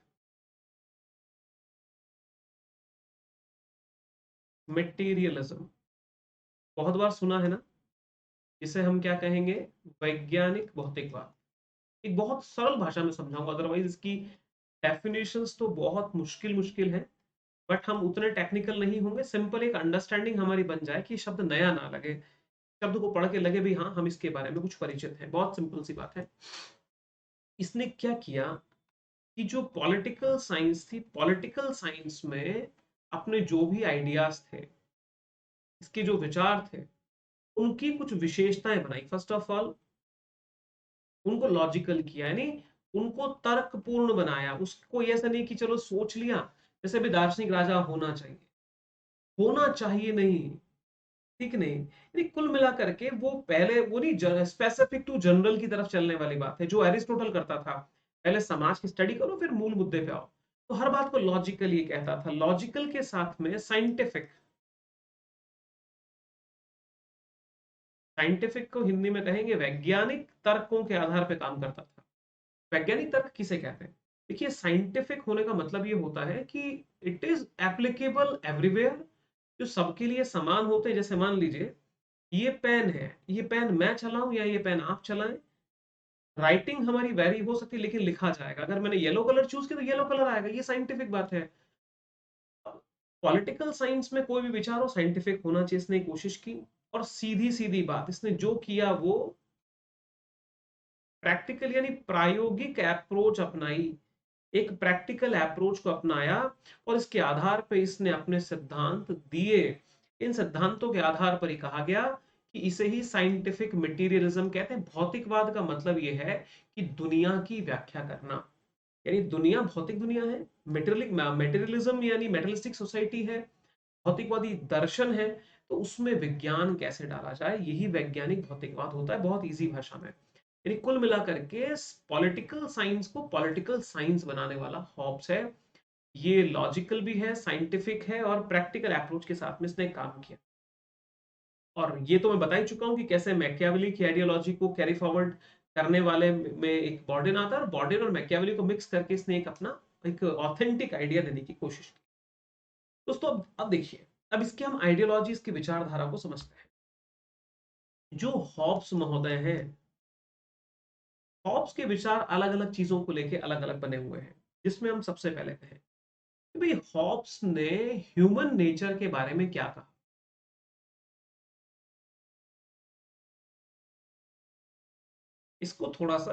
मटेरियलिज्म? बहुत बार सुना है ना। इसे हम क्या कहेंगे? वैज्ञानिक भौतिकवाद। एक बहुत सरल भाषा में समझाऊंगा, अदरवाइज इसकी डेफिनेशंस तो बहुत मुश्किल मुश्किल है, बट हम उतने टेक्निकल नहीं होंगे। सिंपल एक अंडरस्टैंडिंग हमारी बन जाए कि शब्द नया ना लगे, शब्द को पढ़ के लगे भी हाँ हम इसके बारे में कुछ परिचित हैं। बहुत सिंपल सी बात है। इसने क्या किया कि जो पॉलिटिकल साइंस थी, पॉलिटिकल साइंस में अपने जो भी आइडियाज थे, इसके जो विचार थे, उनकी कुछ विशेषताएं बनाई। फर्स्ट ऑफ ऑल उनको लॉजिकल किया, यानी उनको तर्कपूर्ण बनाया। उसको ऐसा नहीं कि चलो सोच लिया, जैसे भी दार्शनिक राजा होना चाहिए, होना चाहिए नहीं, ठीक नहीं। यानी कुल मिलाकर के वो पहले वो नहीं, स्पेसिफिक टू जनरल की तरफ चलने वाली बात है जो एरिस्टोटल करता था। पहले समाज की स्टडी करो फिर मूल मुद्दे पे आओ। तो हर बात को लॉजिकल ये कहता था। लॉजिकल के साथ में साइंटिफिक, साइंटिफिक को हिंदी में कहेंगे वैज्ञानिक तर्कों के आधार पे काम करता था। वैज्ञानिक तर्क किसे कहते हैं? देखिए, साइंटिफिक होने का मतलब ये होता है कि इट इज एप्लीकेबल एवरीवेयर, जो सबके लिए समान होते हैं। जैसे मान लीजिए ये पेन है, ये पेन मैं चलाऊं या ये पेन आप चलाएं, राइटिंग हमारी वेरी हो सकती है लेकिन लिखा जाएगा। अगर मैंने येलो कलर चूज किया तो येलो कलर आएगा, ये साइंटिफिक बात है। पॉलिटिकल साइंस में कोई भी विचार हो साइंटिफिक होना चाहिए, इसने कोशिश की। और सीधी सीधी बात, इसने जो किया वो प्रैक्टिकल यानी प्रायोगिक अप्रोच अपनाई, एक प्रैक्टिकल अप्रोच को अपनाया और इसके आधार पर इसने अपने सिद्धांत दिए। इन सिद्धांतों के आधार पर ही कहा गया कि इसे ही साइंटिफिक मटेरियलिज्म कहते हैं। भौतिकवाद का मतलब यह है कि दुनिया की व्याख्या करना, यानी दुनिया भौतिक दुनिया है, मेटेरियलिज्म यानी मेटलिस्टिक सोसाइटी है, भौतिकवादी दर्शन है, तो उसमें विज्ञान कैसे डाला जाए, यही वैज्ञानिक भौतिकवाद होता है बहुत इजी भाषा में। यानी कुल मिलाकर के पॉलिटिकल साइंस को पॉलिटिकल साइंस बनाने वाला हॉब्स है। ये लॉजिकल भी है, साइंटिफिक है और प्रैक्टिकल अप्रोच के साथ में इसने काम किया। और ये तो मैं बता ही चुका हूं कि कैसे मैकियावेली की आइडियोलॉजी को कैरी फॉरवर्ड करने वाले में एक बॉर्डन आता है, और बॉर्डन और मैकियावेली को मिक्स करके इसने एक अपना एक ऑथेंटिक आइडिया देने की कोशिश की। दोस्तों, अब देखिए, अब इसके हम आइडियोलॉजी, इसकी विचारधारा को समझते हैं। जो हॉब्स महोदय हैं, हॉब्स के विचार अलग अलग चीजों को लेके अलग अलग बने हुए हैं। जिसमें हम सबसे पहले कहें कि भाई हॉब्स ने ह्यूमन नेचर के बारे में क्या कहा। इसको थोड़ा सा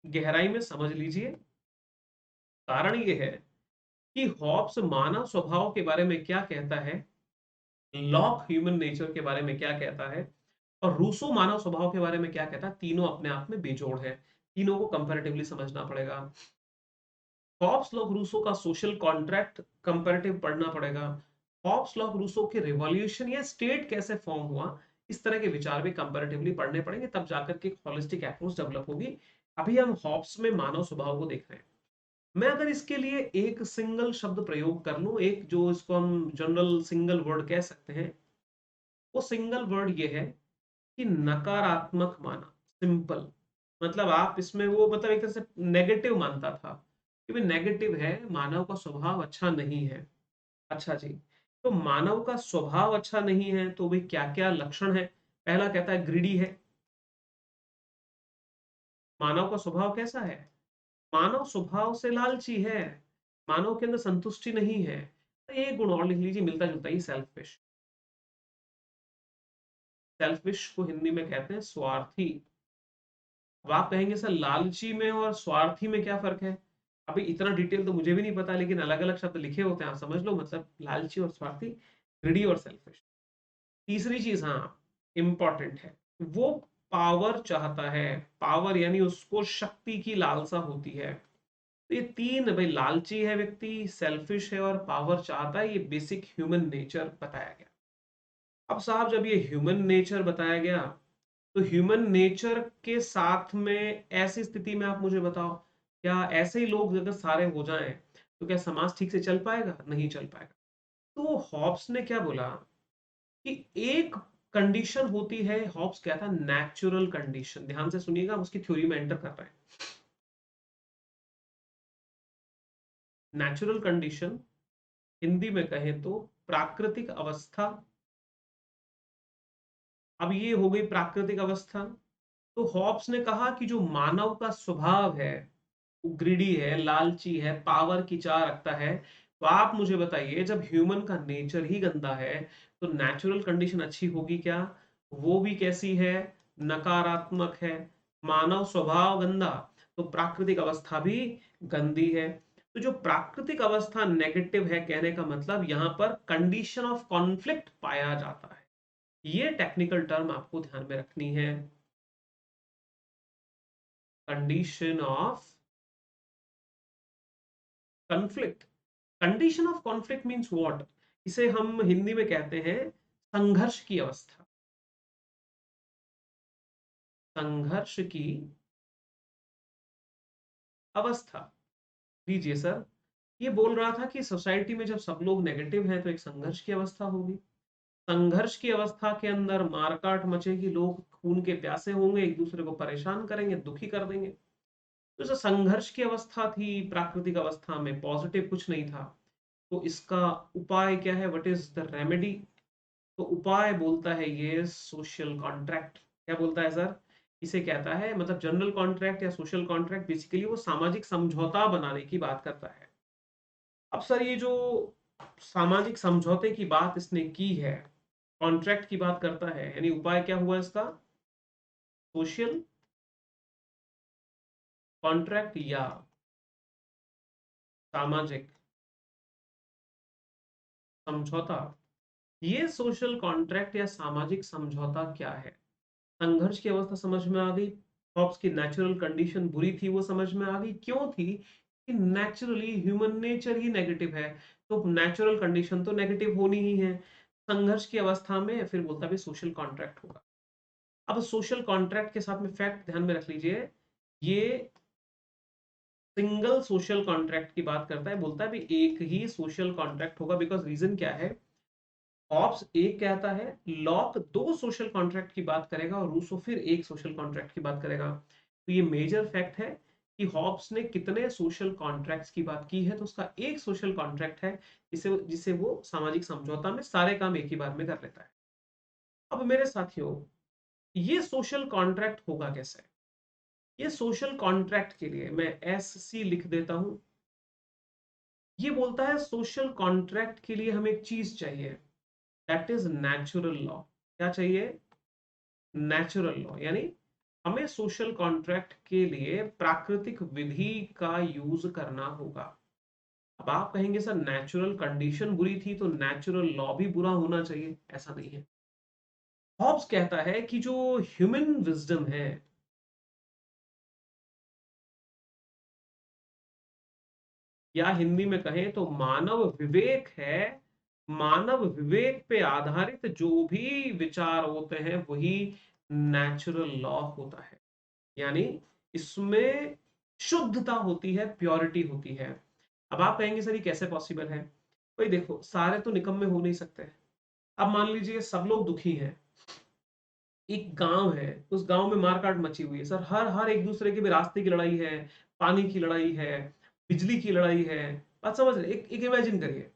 गहराई में समझ लीजिए। कारण ये है कि हॉब्स मानव स्वभाव के बारे में क्या कहता है, लॉक ह्यूमन नेचर के बारे में क्या कहता है, और रूसो मानव स्वभाव के बारे में क्या कहता है, तीनों अपने आप में बेजोड़ है। तीनों को कंपैरेटिवली समझना पड़ेगा। हॉब्स लॉक रूसो का सोशल कॉन्ट्रैक्ट कंपैरेटिव पढ़ना पड़ेगा। हॉब्स लॉक रूसो के रिवॉल्यूशन या स्टेट कैसे फॉर्म हुआ, इस तरह के विचार भी कंपैरेटिवली पढ़ने पड़ेंगे, तब जाकर के एक होलिस्टिक अप्रोच डेवलप होगी। अभी हम हॉब्स में मानव स्वभाव को देख रहे हैं। मैं अगर इसके लिए एक सिंगल शब्द प्रयोग कर लूं, एक जो इसको हम जनरल सिंगल वर्ड कह सकते हैं, वो सिंगल वर्ड ये है कि नकारात्मक माना। सिंपल, मतलब आप इसमें वो, मतलब एक तरह से नेगेटिव मानता था कि भाई नेगेटिव है, मानव का स्वभाव अच्छा नहीं है। अच्छा जी, तो मानव का स्वभाव अच्छा नहीं है तो भाई क्या क्या लक्षण है? पहला कहता है ग्रीडी है। मानव का स्वभाव कैसा है? मानव स्वभाव से लालची है, मानव के अंदर संतुष्टि नहीं है। तो एक गुण और लिख लीजिए मिलता जुलता ही, सेल्फिश। सेल्फिश को हिंदी में कहते हैं स्वार्थी। अब आप कहेंगे सर लालची में और स्वार्थी में क्या फर्क है? अभी इतना डिटेल तो मुझे भी नहीं पता, लेकिन अलग अलग शब्द लिखे होते हैं, आप समझ लो, मतलब लालची और स्वार्थी, ग्रीडी और सेल्फिश। तीसरी चीज, हाँ, इंपॉर्टेंट है, वो पावर चाहता है। पावर यानी उसको शक्ति की लालसा होती है। तो ये तीन भाई, लालची है व्यक्ति, सेल्फिश है और पावर चाहता है, ये बेसिक ह्यूमन नेचर बताया गया। अब साहब जब ये ह्यूमन नेचर बताया गया, तो ह्यूमन नेचर के साथ में ऐसी स्थिति में आप मुझे बताओ, क्या ऐसे ही लोग अगर सारे हो जाएं तो क्या समाज ठीक से चल पाएगा? नहीं चल पाएगा। तो हॉब्स ने क्या बोला कि एक कंडीशन होती है, हॉब्स क्या था, नेचुरल कंडीशन। ध्यान से सुनिएगा, हम उसकी थ्योरी में एंटर कर रहे हैं। नेचुरल कंडीशन हिंदी में कहें तो प्राकृतिक अवस्था। अब ये हो गई प्राकृतिक अवस्था। तो हॉब्स ने कहा कि जो मानव का स्वभाव है, वो ग्रीडी है, लालची है, पावर की चाह रखता है। तो आप मुझे बताइए, जब ह्यूमन का नेचर ही गंदा है तो नेचुरल कंडीशन अच्छी होगी क्या? वो भी कैसी है? नकारात्मक है। मानव स्वभाव गंदा, तो प्राकृतिक अवस्था भी गंदी है। तो जो प्राकृतिक अवस्था नेगेटिव है, कहने का मतलब यहां पर कंडीशन ऑफ कॉन्फ्लिक्ट पाया जाता है। ये टेक्निकल टर्म आपको ध्यान में रखनी है, condition of conflict. Condition of conflict means what? इसे हम हिंदी में कहते हैं संघर्ष की अवस्था। संघर्ष की अवस्था। लीजिए सर, ये बोल रहा था कि सोसाइटी में जब सब लोग नेगेटिव हैं तो एक संघर्ष की अवस्था होगी। संघर्ष की अवस्था के अंदर मारकाट मचेगी, लोग खून के प्यासे होंगे, एक दूसरे को परेशान करेंगे, दुखी कर देंगे। तो जो संघर्ष की अवस्था थी प्राकृतिक अवस्था में, पॉजिटिव कुछ नहीं था। तो इसका उपाय क्या है? What is the remedy? तो उपाय बोलता है ये सोशल कॉन्ट्रैक्ट। क्या बोलता है सर? इसे कहता है, मतलब जनरल कॉन्ट्रैक्ट या सोशल कॉन्ट्रैक्ट, बेसिकली वो सामाजिक समझौता बनाने की बात करता है। अब सर ये जो सामाजिक समझौते की बात इसने की है, कॉन्ट्रैक्ट की बात करता है, यानी उपाय क्या हुआ इसका? सोशल कॉन्ट्रैक्ट या सामाजिक समझौता। ये सोशल कॉन्ट्रैक्ट या सामाजिक समझौता क्या है? संघर्ष की अवस्था समझ में आ गई। हॉब्स की नेचुरल कंडीशन बुरी थी, वो समझ में आ गई। क्यों थी? कि नेचुरली ह्यूमन नेचर ही नेगेटिव है, तो नेचुरल कंडीशन तो नेगेटिव होनी ही है। संघर्ष की अवस्था में फिर बोलता भी सोशल कॉन्ट्रैक्ट होगा। अब सोशल कॉन्ट्रैक्ट के साथ में फैक्ट ध्यान में रख लीजिए, ये सिंगल सोशल कॉन्ट्रैक्ट की बात करता है। बोलता है भी एक ही सोशल कॉन्ट्रैक्ट होगा, बिकॉज रीजन क्या है? हॉब्स एक कहता है, लॉक दो सोशल कॉन्ट्रैक्ट की बात करेगा और रूसो फिर एक सोशल कॉन्ट्रैक्ट की बात करेगा। तो ये मेजर फैक्ट है कि हॉब्स ने कितने सोशल कॉन्ट्रैक्ट्स की बात की है, तो उसका एक सोशल कॉन्ट्रैक्ट है जिसे जिसे वो सामाजिक समझौता में सारे काम एक ही बार में कर लेता है। अब मेरे साथियों, ये सोशल कॉन्ट्रैक्ट होगा कैसे? ये सोशल कॉन्ट्रैक्ट के लिए मैं एस सी लिख देता हूं। ये बोलता है सोशल कॉन्ट्रैक्ट के लिए हमें एक चीज चाहिए, दैट इज नेचुरल लॉ। क्या चाहिए? नेचुरल लॉ, यानी हमें सोशल कॉन्ट्रैक्ट के लिए प्राकृतिक विधि का यूज करना होगा। अब आप कहेंगे सर नेचुरल कंडीशन बुरी थी तो नेचुरल लॉ भी बुरा होना चाहिए? ऐसा नहीं है। हॉब्स कहता है कि जो ह्यूमन विजडम है, या हिंदी में कहें तो मानव विवेक है, मानव विवेक पे आधारित जो भी विचार होते हैं वही नेचुरल लॉ होता है। यानी इसमें शुद्धता होती है, प्योरिटी होती है। अब आप कहेंगे सर ये कैसे पॉसिबल है? भाई देखो, सारे तो निकम्मे हो नहीं सकते। अब मान लीजिए सब लोग दुखी हैं, एक गांव है, उस गांव में मारकाट मची हुई है सर, हर हर एक दूसरे के भी रास्ते की लड़ाई है, पानी की लड़ाई है, बिजली की लड़ाई है। बात समझ रहे? एक इमेजिन करिए।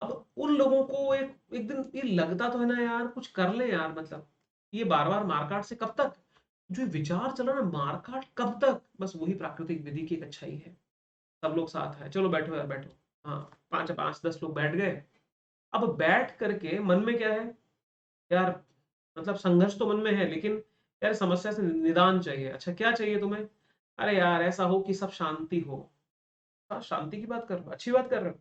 अब उन लोगों को एक एक दिन ये लगता तो है ना यार, कुछ कर ले यार, मतलब ये बार बार मारकाट से कब तक? जो ये विचार चला ना, मारकाट कब तक, बस वही प्राकृतिक विधि की एक अच्छाई है। सब लोग साथ है, चलो बैठो यार बैठो। हाँ, पांच पांच 10 लोग बैठ गए। अब बैठ करके मन में क्या है यार, मतलब संघर्ष तो मन में है, लेकिन यार समस्या से निदान चाहिए। अच्छा क्या चाहिए तुम्हें? अरे यार ऐसा हो कि सब शांति हो। हाँ, शांति की बात कर रहे हो, अच्छी बात कर रहे हो।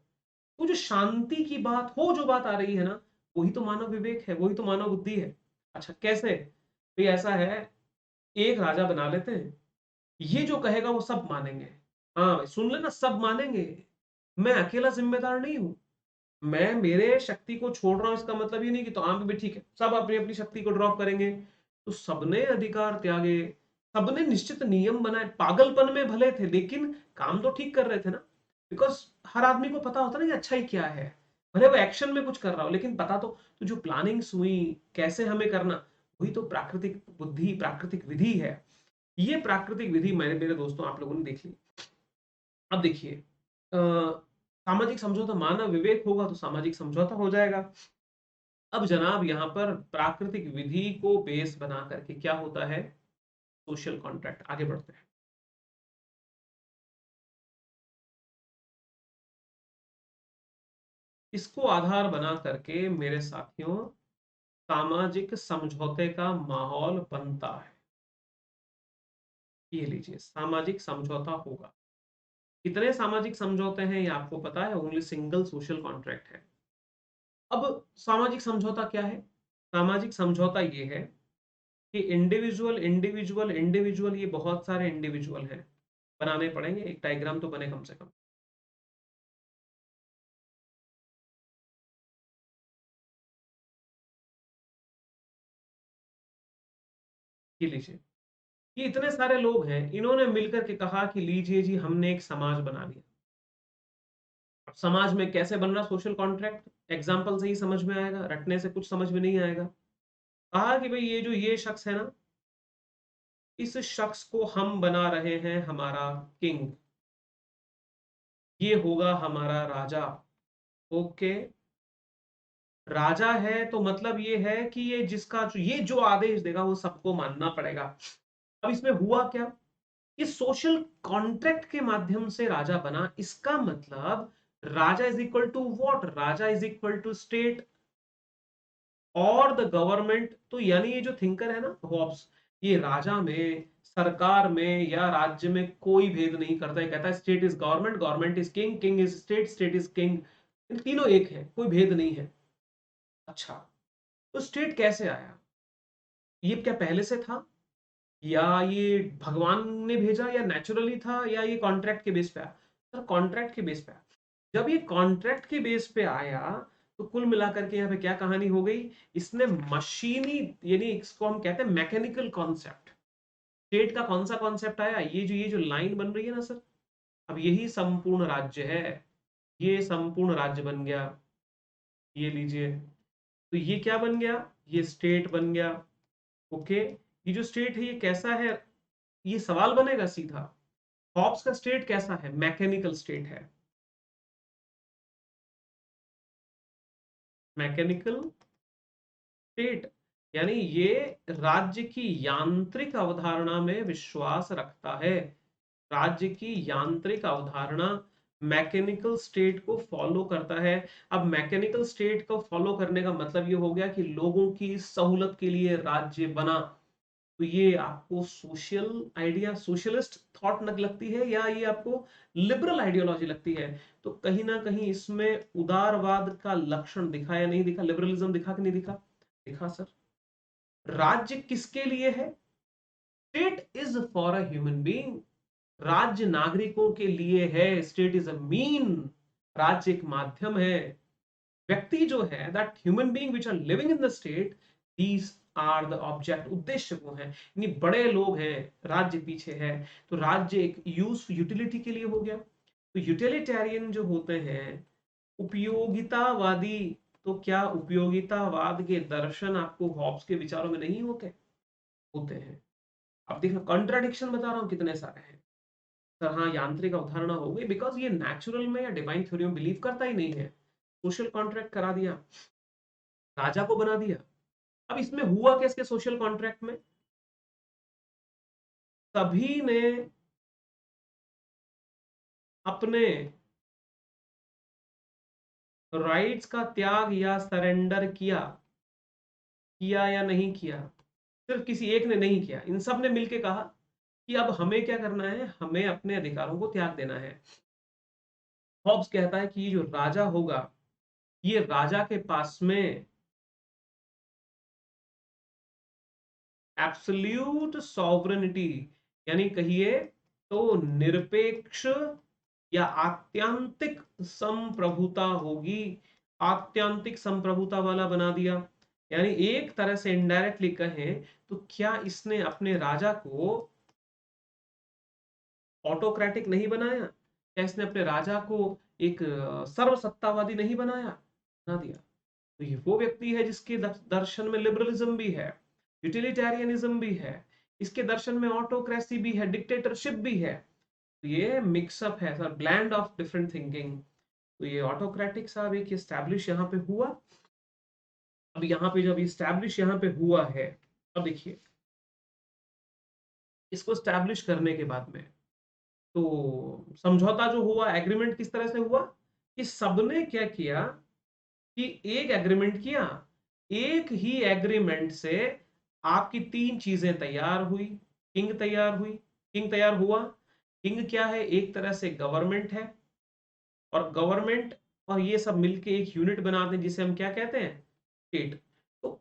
वो जो शांति की बात हो, जो बात आ रही है ना, वही तो मानव विवेक है, वही तो मानव बुद्धि है। अच्छा कैसे? भाई ऐसा है, एक राजा बना लेते हैं, ये जो कहेगा वो सब मानेंगे। हाँ सुन लेना, सब मानेंगे, मैं अकेला जिम्मेदार नहीं हूं, मैं मेरे शक्ति को छोड़ रहा हूं इसका मतलब ये नहीं कि तो आम भी ठीक है, सब अपनी अपनी शक्ति को ड्रॉप करेंगे। तो सबने अधिकार त्यागे, सबने निश्चित नियम बनाए, पागलपन में भले थे लेकिन काम तो ठीक कर रहे थे ना, बिकॉज हर आदमी को पता होता ना कि अच्छाई क्या है, भले वो एक्शन में कुछ कर रहा हो लेकिन पता तो जो प्लानिंग्स हुई कैसे हमें करना, वही तो प्राकृतिक बुद्धि प्राकृतिक विधि है। ये प्राकृतिक विधि मेरे मेरे दोस्तों आप लोगों ने देख ली। अब देखिए सामाजिक समझौता, मानव विवेक होगा तो सामाजिक समझौता हो जाएगा। अब जनाब यहां पर प्राकृतिक विधि को बेस बना करके क्या होता है, सोशल कॉन्ट्रैक्ट। आगे बढ़ते हैं। इसको आधार बना करके मेरे साथियों सामाजिक समझौते का माहौल बनता है। ये लीजिए, सामाजिक समझौता होगा। कितने सामाजिक समझौते हैं ये आपको पता है, ओनली सिंगल सोशल कॉन्ट्रैक्ट है। अब सामाजिक समझौता क्या है? सामाजिक समझौता ये है कि इंडिविजुअल इंडिविजुअल इंडिविजुअल, ये बहुत सारे इंडिविजुअल हैं, बनाने पड़ेंगे, एक डायग्राम तो बने कम से कम। ये लीजिए, ये इतने सारे लोग हैं, इन्होंने मिलकर के कहा कि लीजिए जी हमने एक समाज बना लिया। अब समाज में कैसे बन रहा सोशल कॉन्ट्रैक्ट, एग्जाम्पल से ही समझ में आएगा, रटने से कुछ समझ में नहीं आएगा। कहा कि भाई ये जो ये शख्स है ना, इस शख्स को हम बना रहे हैं हमारा किंग, ये होगा हमारा राजा। ओके, राजा है तो मतलब ये है कि ये जो आदेश देगा वो सबको मानना पड़ेगा। अब इसमें हुआ क्या, ये सोशल कॉन्ट्रैक्ट के माध्यम से राजा बना, इसका मतलब राजा इज इक्वल टू व्हाट, राजा इज इक्वल टू स्टेट और द गवर्नमेंट। तो यानी ये जो थिंकर है ना हॉब्स, ये राजा में, सरकार में या राज्य में कोई भेद नहीं करता है, कहता है state is government, government is king, king is state, state is king, इन तीनों एक है, कोई भेद नहीं है। अच्छा, तो स्टेट कैसे आया, ये क्या पहले से था, या ये भगवान ने भेजा, या नेचुरली था, या ये कॉन्ट्रैक्ट के बेस पे आया? सर कॉन्ट्रैक्ट के बेस पे आया। जब ये कॉन्ट्रैक्ट के बेस पे आया तो कुल मिलाकर के यहाँ पे क्या कहानी हो गई, इसने मशीनी, यानी इसको हम कहते हैं मैकेनिकल कॉन्सेप्ट। स्टेट का कौन सा कॉन्सेप्ट आया, ये जो लाइन बन रही है ना सर, अब यही संपूर्ण राज्य है, ये संपूर्ण राज्य बन गया। ये लीजिए, तो ये क्या बन गया, ये स्टेट बन गया। ओके, ये जो स्टेट है ये कैसा है, ये सवाल बनेगा सीधा, हॉब्स का स्टेट कैसा है, मैकेनिकल स्टेट है, मैकेनिकल स्टेट, यानी ये राज्य की यांत्रिक अवधारणा में विश्वास रखता है, राज्य की यांत्रिक अवधारणा मैकेनिकल स्टेट को फॉलो करता है। अब मैकेनिकल स्टेट को फॉलो करने का मतलब ये हो गया कि लोगों की सहूलत के लिए राज्य बना। तो ये आपको सोशल आइडिया, सोशलिस्ट थॉट नग लगती है, या ये आपको लिबरल आइडियोलॉजी लगती है? तो कहीं ना कहीं इसमें उदारवाद का लक्षण दिखा या नहीं दिखा, लिबरलिज्म दिखा कि नहीं दिखा? दिखा सर। राज्य किसके लिए है? State is for a human being, राज्य नागरिकों के लिए है, स्टेट इज अ मीन, राज्य एक माध्यम है। व्यक्ति जो है, that human being which are living in the state, these are the object, उद्देश्य वो हैं, यानी बड़े लोग हैं, राज्य पीछे है। तो राज्य एक यूज यूटिलिटी के लिए हो गया। तो यूटिलिटेरियन जो होते हैं, उपयोगितावादी, तो क्या उपयोगितावाद के दर्शन आपको हॉब्स के विचारों में नहीं होते? होते हैं। अब देखो कॉन्ट्राडिक्शन बता रहा हूं कितने सारे हैं सर। हाँ यांत्रिक अवधारणा हो गई, बिकॉज ये नेचुरल में या डिवाइन थ्योरी में बिलीव करता ही नहीं है, सोशल कॉन्ट्रैक्ट करा दिया, राजा को बना दिया। अब इसमें हुआ कैसे सोशल कॉन्ट्रैक्ट में, सभी ने अपने राइट्स का त्याग या सरेंडर किया, किया या नहीं किया? सिर्फ किसी एक ने नहीं किया, इन सब ने मिलके कहा कि अब हमें क्या करना है, हमें अपने अधिकारों को त्याग देना है। हॉब्स कहता है कि ये जो राजा होगा, ये राजा के पास में एब्सोल्यूट सॉवरेनिटी, यानी कहिए तो निरपेक्ष या आत्यांतिक संप्रभुता होगी। आत्यांतिक संप्रभुता वाला बना दिया, यानी एक तरह से इनडायरेक्टली कहें तो क्या इसने अपने राजा को ऑटोक्रेटिक नहीं बनाया? क्या इसने अपने राजा को एक सर्वसत्तावादी नहीं बनाया? बना दिया। तो ये वो व्यक्ति है जिसके दर्शन में लिबरलिज्म भी है, यूटिलिटेरियनिज्म भी है, इसके दर्शन में ऑटोक्रेसी भी है, डिक्टेटरशिप भी है। तो ये मिक्सअप है sir, bland of different thinking. तो ये ऑटोक्रेटिक साहब एक एस्टैब्लिश यहाँ पे हुआ। अब यहाँ पे जब इस्टेब्लिश यहाँ पे हुआ है, अब देखिए इसको स्टैब्लिश करने के बाद में तो समझौता जो हुआ, एग्रीमेंट किस तरह से हुआ कि सबने क्या किया कि एक एग्रीमेंट किया। एक ही एग्रीमेंट से आपकी तीन चीजें तैयार हुई। किंग तैयार हुई, किंग तैयार हुआ। किंग क्या है? एक तरह से गवर्नमेंट है, और गवर्नमेंट और ये सब मिलके एक यूनिट बनाते हैं जिसे हम क्या कहते हैं? स्टेट। तो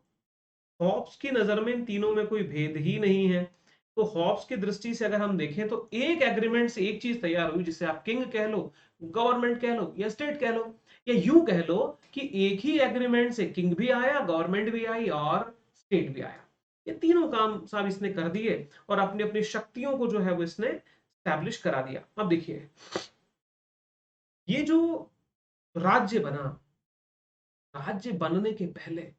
हॉब्स की नजर में इन तीनों में कोई भेद ही नहीं है। तो हॉब्स की दृष्टि से अगर हम देखें तो एक एग्रीमेंट से एक चीज तैयार हुई, जिसे आप किंग कह लो, गवर्नमेंट कह लो, या स्टेट कह लो, या यूं कह लो कि एक ही एग्रीमेंट से किंग भी आया, गवर्नमेंट भी आई और स्टेट भी आया। ये तीनों काम साहब इसने कर दिए और अपनी अपनी शक्तियों को जो है वो इसने स्टैब्लिश करा दिया। अब देखिए ये जो राज्य बना, राज्य बनने के पहले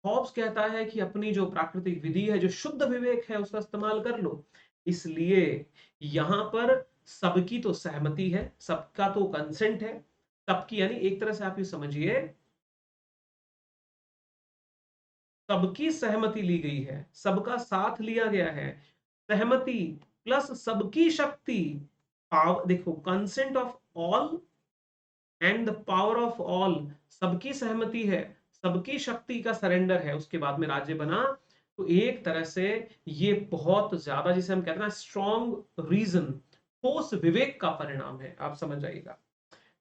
हॉब्स कहता है कि अपनी जो प्राकृतिक विधि है, जो शुद्ध विवेक है, उसका इस्तेमाल कर लो। इसलिए यहां पर सबकी तो सहमति है, सबका तो कंसेंट है, सबकी यानी एक तरह से आप ये समझिए सबकी सहमति ली गई है, सबका साथ लिया गया है। सहमति प्लस सबकी शक्ति, पावर देखो, consent of all and the power of all. सबकी सहमति है, सबकी शक्ति का सरेंडर है, उसके बाद में राज्य बना। तो एक तरह से ये बहुत ज्यादा, जिसे हम कहते हैं ना, स्ट्रॉन्ग रीजन, ठोस विवेक का परिणाम है, आप समझ जाइएगा।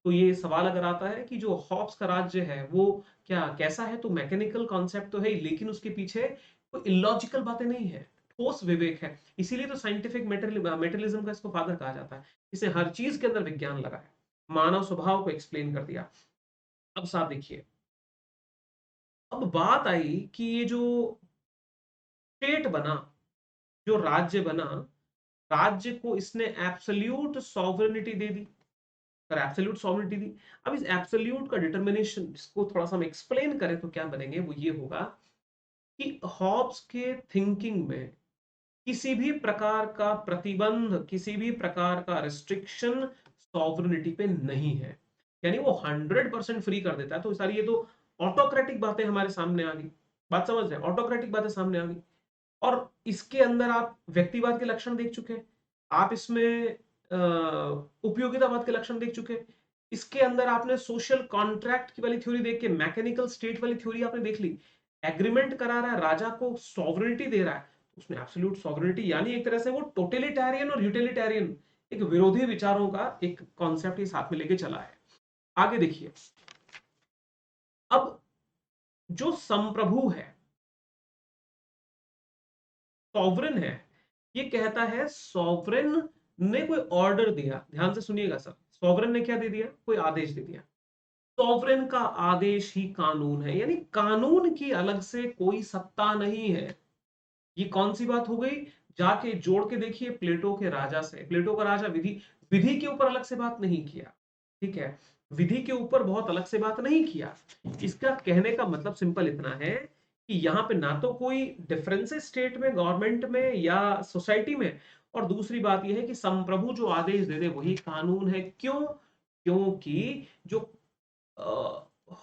तो ये सवाल अगर आता है कि जो हॉब्स का राज्य है वो क्या कैसा है, तो मैकेनिकल कॉन्सेप्ट तो है ही, लेकिन उसके पीछे कोई इलॉजिकल बातें नहीं है, ठोस विवेक है। इसीलिए तो साइंटिफिक मेटरलिज्म का इसको फादर कहा जाता है। इसे हर चीज के अंदर विज्ञान लगा है, मानव स्वभाव को एक्सप्लेन कर दिया। अब साहब देखिए, अब बात आई कि ये जो स्टेट बना, जो राज्य बना, राज्य को इसने एब्सोल्यूट सॉवरेनिटी दे दी, और एब्सोल्यूट सॉवरेनिटी दी। अब इस एब्सोल्यूट का डिटर्मिनेशन, इसको थोड़ा सा हम एक्सप्लेन करें तो क्या बनेंगे, वो ये होगा कि हॉब्स के थिंकिंग में किसी भी प्रकार का प्रतिबंध, किसी भी प्रकार का रिस्ट्रिक्शन सॉवरेनिटी पे नहीं है, यानी वो 100% फ्री कर देता है। तो सारी ये तो ऑटोक्रेटिक बातें हमारे सामने आ गई, बात समझ रहे हैं, ऑटोक्रेटिक बातें सामने आ गई। और इसके अंदर आप व्यक्तिवाद के लक्षण देख चुके हैं, आप इसमें उपयोगितावाद के लक्षण देख चुके हैं, इसके अंदर आपने सोशल कॉन्ट्रैक्ट की वाली थ्योरी देख के मैकेनिकल स्टेट वाली थ्योरी आपने देख ली। एग्रीमेंट करा रहा है, राजा को सॉवरेनिटी दे रहा है, उसमें एब्सोल्यूट सॉवरेनिटी, यानी एक तरह से वो टोटलिटेरियन और यूटिलिटेरियन, एक विरोधी विचारों का एक कॉन्सेप्ट साथ में लेके चला है। आगे देखिए, अब जो संप्रभु है, सॉवरेन है, ये कहता है सॉवरेन ने कोई ऑर्डर दिया, ध्यान से सुनिएगा सर, सॉवरेन ने क्या दे दिया? कोई आदेश दे दिया। सॉवरेन का आदेश ही कानून है, यानी कानून की अलग से कोई सत्ता नहीं है। ये कौन सी बात हो गई? जाके जोड़ के देखिए प्लेटो के राजा से। प्लेटो का राजा विधि, विधि के ऊपर अलग से बात नहीं किया, ठीक है, विधि के ऊपर बहुत अलग से बात नहीं किया। इसका कहने का मतलब सिंपल इतना है कि यहाँ पे ना तो कोई डिफरेंसेस स्टेट में, गवर्नमेंट में या सोसाइटी में, और दूसरी बात यह है कि संप्रभु जो आदेश दे दे वही कानून है। क्यों? क्योंकि जो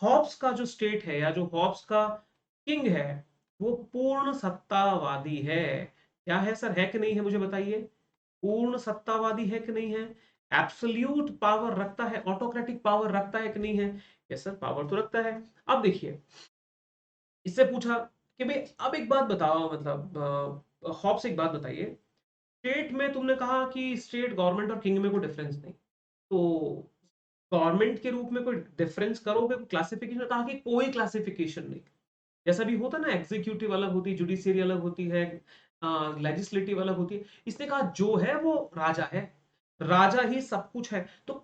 हॉब्स का जो स्टेट है, या जो हॉब्स का किंग है, वो पूर्ण सत्तावादी है। क्या है सर, है कि नहीं है, मुझे बताइए। पूर्ण सत्तावादी है कि नहीं है? एब्सोल्यूट पावर रखता है, ऑटोक्रेटिक पावर रखता है कि नहीं है? यस सर, पावर तो रखता है। अब देखिए, इससे पूछा कि भाई अब एक बात बताओ, मतलब हॉब्स एक बात बताइए, स्टेट में तुमने कहा कि स्टेट, गवर्नमेंट और किंग में कोई डिफरेंस नहीं, तो गवर्नमेंट के रूप में कोई डिफरेंस करोगे, क्लासिफिकेशन? कहा कि कोई क्लासिफिकेशन नहीं। जैसा भी होता ना, एग्जीक्यूटिव अलग होती है, जुडिशियरी अलग होती है, लेजिस्लेटिव अलग होती है। इसने कहा जो है वो राजा है, राजा ही सब कुछ है। तो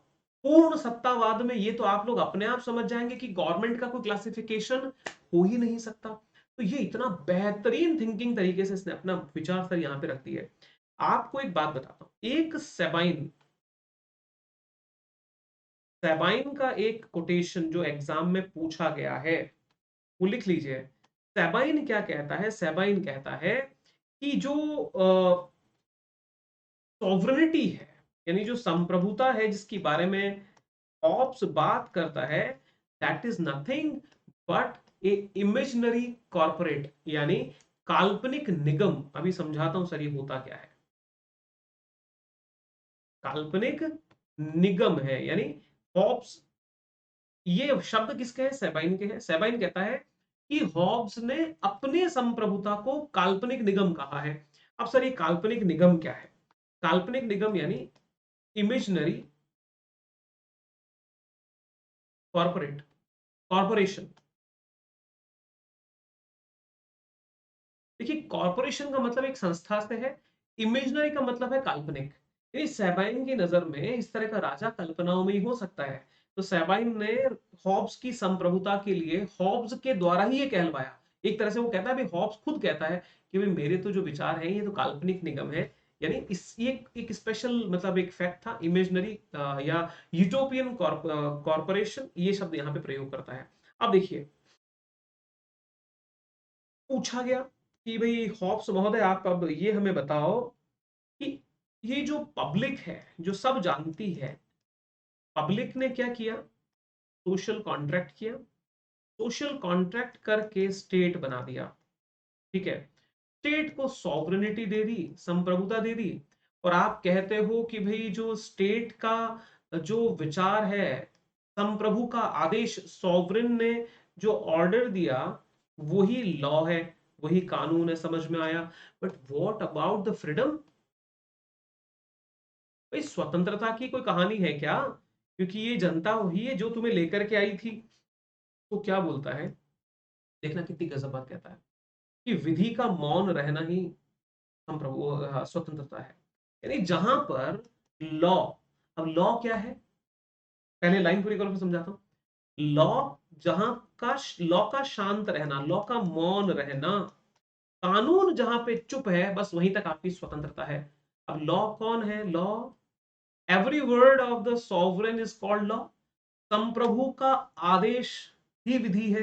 पूर्ण सत्तावाद में ये तो आप लोग अपने आप समझ जाएंगे कि गवर्नमेंट का कोई क्लासिफिकेशन हो ही नहीं सकता। तो ये इतना बेहतरीन थिंकिंग तरीके से इसने अपना विचार सर यहाँ पे रख दी है। आपको एक बात बताता हूं, एक सेबाइन सेबाइन का एक कोटेशन जो एग्जाम में पूछा गया है वो लिख लीजिए। सेबाइन क्या कहता है? सेबाइन कहता है कि जो सॉवरेनिटी है, यानी जो संप्रभुता है जिसके बारे में हॉब्स बात करता है, that is nothing but A imaginary corporate, यानी काल्पनिक निगम। अभी समझाता हूं सर ये होता क्या है। काल्पनिक निगम है, यानी हॉब्स, ये शब्द किसके हैं? सेबाइन के हैं। सेबाइन कहता है कि हॉब्स ने अपने संप्रभुता को काल्पनिक निगम कहा है। अब सर ये काल्पनिक निगम क्या है? काल्पनिक निगम यानी इमेजिनरी कॉर्पोरेट, कॉर्पोरेशन। देखिए कॉर्पोरेशन का मतलब एक संस्था से है, इमेजिनरी का मतलब है काल्पनिक। यानी सेबाइन की नजर में इस तरह का राजा कल्पनाओं में ही हो सकता है। तो सेबाइन ने हॉब्स की संप्रभुता के लिए हॉब्स के द्वारा ही ये कहलवाया। एक तरह से वो कहता है, भाई हॉब्स खुद कहता है कि भाई मेरे तो जो विचार हैं ये तो काल्पनिक निगम है। यानी इस ये एक स्पेशल मतलब एक फैक्ट था, इमेजिनरी या यूटोपियन कॉर्पोरेशन, ये शब्द यहाँ पे प्रयोग करता है। अब देखिए पूछा गया कि भाई हॉब्स महोदय आप अब ये हमें बताओ कि ये जो पब्लिक है, जो सब जानती है, पब्लिक ने क्या किया? सोशल कॉन्ट्रैक्ट किया, सोशल कॉन्ट्रैक्ट करके स्टेट बना दिया। ठीक है, स्टेट को सॉवरेनिटी दे दी, संप्रभुता दे दी। और आप कहते हो कि भाई जो स्टेट का जो विचार है, संप्रभु का आदेश, सॉवरेन ने जो ऑर्डर दिया वही लॉ है, वही कानून है, समझ में आया। But what about the freedom? भाई स्वतंत्रता की कोई कहानी है क्या? क्योंकि ये जनता वही है जो तुम्हें लेकर के आई थी। तो क्या बोलता है, देखना कितनी गजब बात कहता है कि विधि का मौन रहना ही हम प्रभु स्वतंत्रता है। यानी जहां पर लॉ, अब लॉ क्या है, पहले लाइन पूरी करो फिर समझाता हूं। लॉ, जहां का लॉ का शांत रहना, लॉ का मौन रहना, कानून जहां पे चुप है, बस वहीं तक आपकी स्वतंत्रता है। अब लॉ कौन है? Law, every word of the sovereign is called law. संप्रभु का आदेश ही विधि है।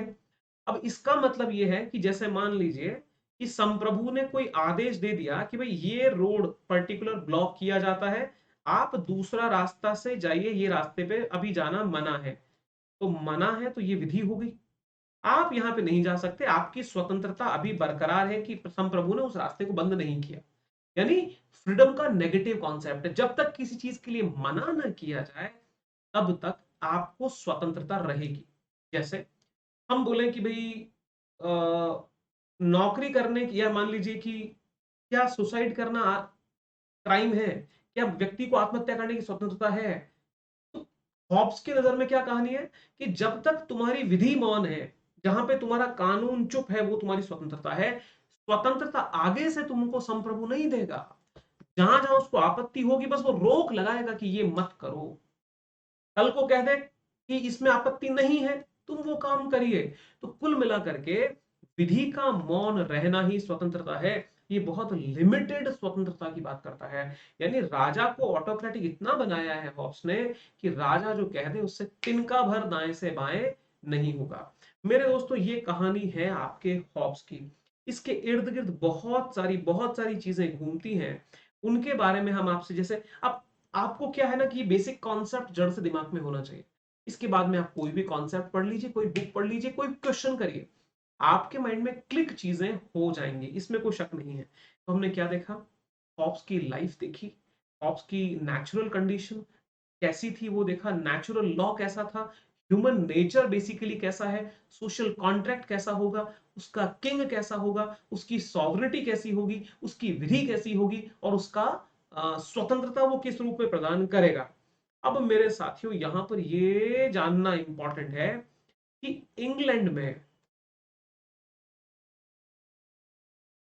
अब इसका मतलब यह है कि जैसे मान लीजिए कि संप्रभु ने कोई आदेश दे दिया कि भाई ये रोड पर्टिकुलर ब्लॉक किया जाता है, आप दूसरा रास्ता से जाइए, ये रास्ते पे अभी जाना मना है। तो मना है तो ये विधि हो गई, आप यहां पे नहीं जा सकते। आपकी स्वतंत्रता अभी बरकरार है कि संप्रभु ने उस रास्ते को बंद नहीं किया। यानी फ्रीडम का नेगेटिव कॉन्सेप्ट है, जब तक किसी चीज के लिए मना न किया जाए तब तक आपको स्वतंत्रता रहेगी। जैसे हम बोले कि भाई नौकरी करने की, या मान लीजिए कि क्या सुसाइड करना क्राइम है? क्या व्यक्ति को आत्महत्या करने की स्वतंत्रता है? तो हॉब्स की नजर में क्या कहानी है कि जब तक तुम्हारी विधि मौन है, जहां पे तुम्हारा कानून चुप है, वो तुम्हारी स्वतंत्रता है। स्वतंत्रता आगे से तुमको संप्रभु नहीं देगा। जहां जहां उसको आपत्ति होगी बस वो रोक लगाएगा कि ये मत करो। कल को कह दे कि इसमें आपत्ति नहीं है, तुम वो काम करिए। तो कुल मिलाकर के विधि का मौन रहना ही स्वतंत्रता है। ये बहुत लिमिटेड स्वतंत्रता की बात करता है। यानी राजा को ऑटोक्रेटिक इतना बनाया है हॉब्स ने कि राजा जो कह दे उससे तिनका भर दाएं से बाएं नहीं होगा। मेरे दोस्तों ये कहानी है आपके हॉब्स की। इसके इर्द गिर्द बहुत सारी चीजें घूमती हैं। उनके बारे में हम आपसे, जैसे अब आपको क्या है ना कि बेसिक कॉन्सेप्ट जड़ से दिमाग में होना चाहिए। इसके बाद में आप कोई भी कॉन्सेप्ट पढ़ लीजिए, कोई बुक पढ़ लीजिए, कोई क्वेश्चन करिए, आपके माइंड में क्लिक चीजें हो जाएंगी, इसमें कोई शक नहीं है। तो हमने क्या देखा? हॉब्स की लाइफ देखी, हॉब्स की नेचुरल कंडीशन कैसी थी वो देखा, नेचुरल लॉ कैसा था, ह्यूमन नेचर बेसिकली कैसा है, सोशल कॉन्ट्रैक्ट कैसा होगा, उसका किंग कैसा होगा, उसकी सॉवरिटी कैसी होगी, उसकी विधि कैसी होगी, और उसका स्वतंत्रता वो किस रूप में प्रदान करेगा। अब मेरे साथियों यहां पर ये जानना इंपॉर्टेंट है कि इंग्लैंड में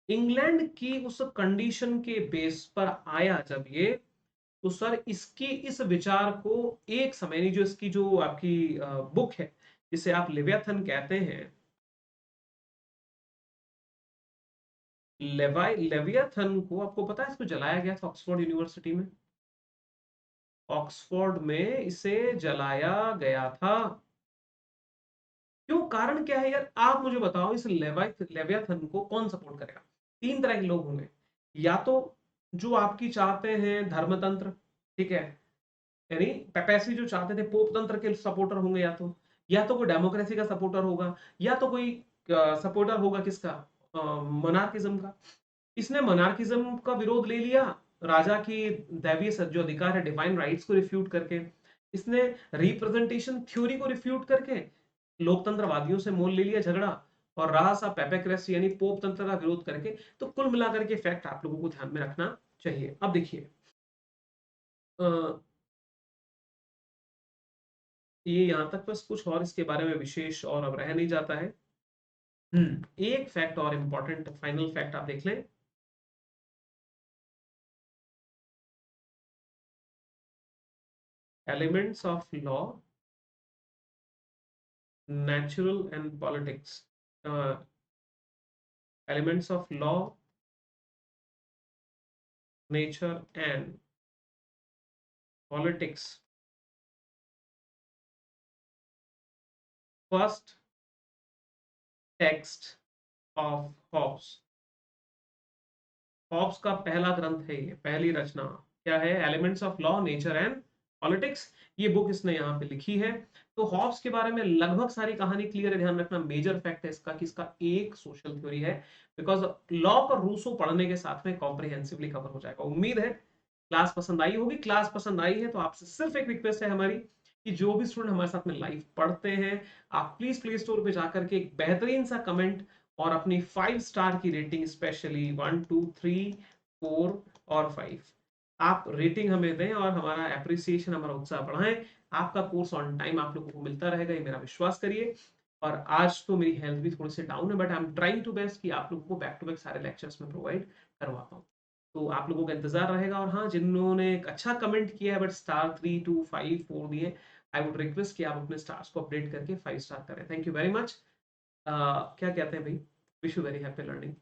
इंग्लैंड की उस कंडीशन के बेस पर आया जब ये, तो सर इसकी इस विचार को एक समय नहीं, जो इसकी जो आपकी बुक है जिसे आप लेवियाथन कहते हैं, लेवियाथन को आपको पता है इसको जलाया गया था ऑक्सफोर्ड यूनिवर्सिटी में। ऑक्सफोर्ड में इसे जलाया गया था। क्यों, कारण क्या है यार, आप मुझे बताओ, इस लेवियाथन को कौन सपोर्ट करेगा? तीन तरह के लोग होंगे। या तो जो आपकी चाहते हैं धर्मतंत्र, ठीक है, यानी पेपेसी जो चाहते थे पोप तंत्र के सपोर्टर होंगे, या तो कोई डेमोक्रेसी का सपोर्टर होगा, या तो कोई सपोर्टर होगा किसका, मोनार्किज्म का। इसने मोनार्किज्म का विरोध ले लिया, राजा की दैवीय जो अधिकार है, डिवाइन राइट्स को रिफ्यूट करके। इसने रिप्रेजेंटेशन थ्योरी को रिफ्यूट करके लोकतंत्रवादियों से मोल ले लिया झगड़ा, और रहा सा पेपेक्रेसी यानी पोप तंत्र का विरोध करके। तो कुल मिलाकर के फैक्ट आप लोगों को ध्यान में रखना चाहिए। अब देखिए, ये यहां तक, बस कुछ और इसके बारे में विशेष और अब रह नहीं जाता है। एक फैक्ट और इंपॉर्टेंट फाइनल फैक्ट आप देख लें। Elements of law, natural and politics, elements of law, nature and politics. First text of Hobbes. Hobbes का पहला ग्रंथ है ये, पहली रचना क्या है? Elements of law, nature and politics. ये बुक इसने यहाँ पे लिखी है। तो हॉब्स के बारे में लगभग सारी कहानी क्लियर है। ध्यान रखना, मेजर फैक्ट है इसका कि इसका एक सोशल थ्योरी है, बिकॉज लॉ और रूसो पढ़ने के साथ में कॉम्प्रिहेंसिवली कवर हो जाएगा। उम्मीद है क्लास पसंद आई होगी। क्लास पसंद आई है तो आपसे सिर्फ एक रिक्वेस्ट है हमारी, कि जो भी स्टूडेंट हमारे साथ में लाइव पढ़ते हैं, आप प्लीज प्ले स्टोर पे जाकर के एक बेहतरीन सा कमेंट और अपनी 5 स्टार की रेटिंग, स्पेशली 1 2 3 4 और 5, आप रेटिंग हमें दें और हमारा एप्रिसिएशन, हमारा उत्साह बढ़ाएं। आपका कोर्स ऑन टाइम आप लोगों को मिलता रहेगा, ये मेरा विश्वास करिए। और आज तो मेरी हेल्थ भी थोड़ी सी डाउन है, but I am trying to best कि आप लोगों को बैक टू बैक सारे लेक्चर्स में प्रोवाइड करवा पाऊँ। तो आप लोगों का इंतजार रहेगा। और हाँ, जिन्होंने एक अच्छा कमेंट किया है बट स्टार 3 2 5 4 दिए, आई वुड रिक्वेस्ट कि आप अपने स्टार्स को अपडेट करके 5 स्टार करें। Thank you very much. क्या कहते हैं भाई, wish you very happy learning.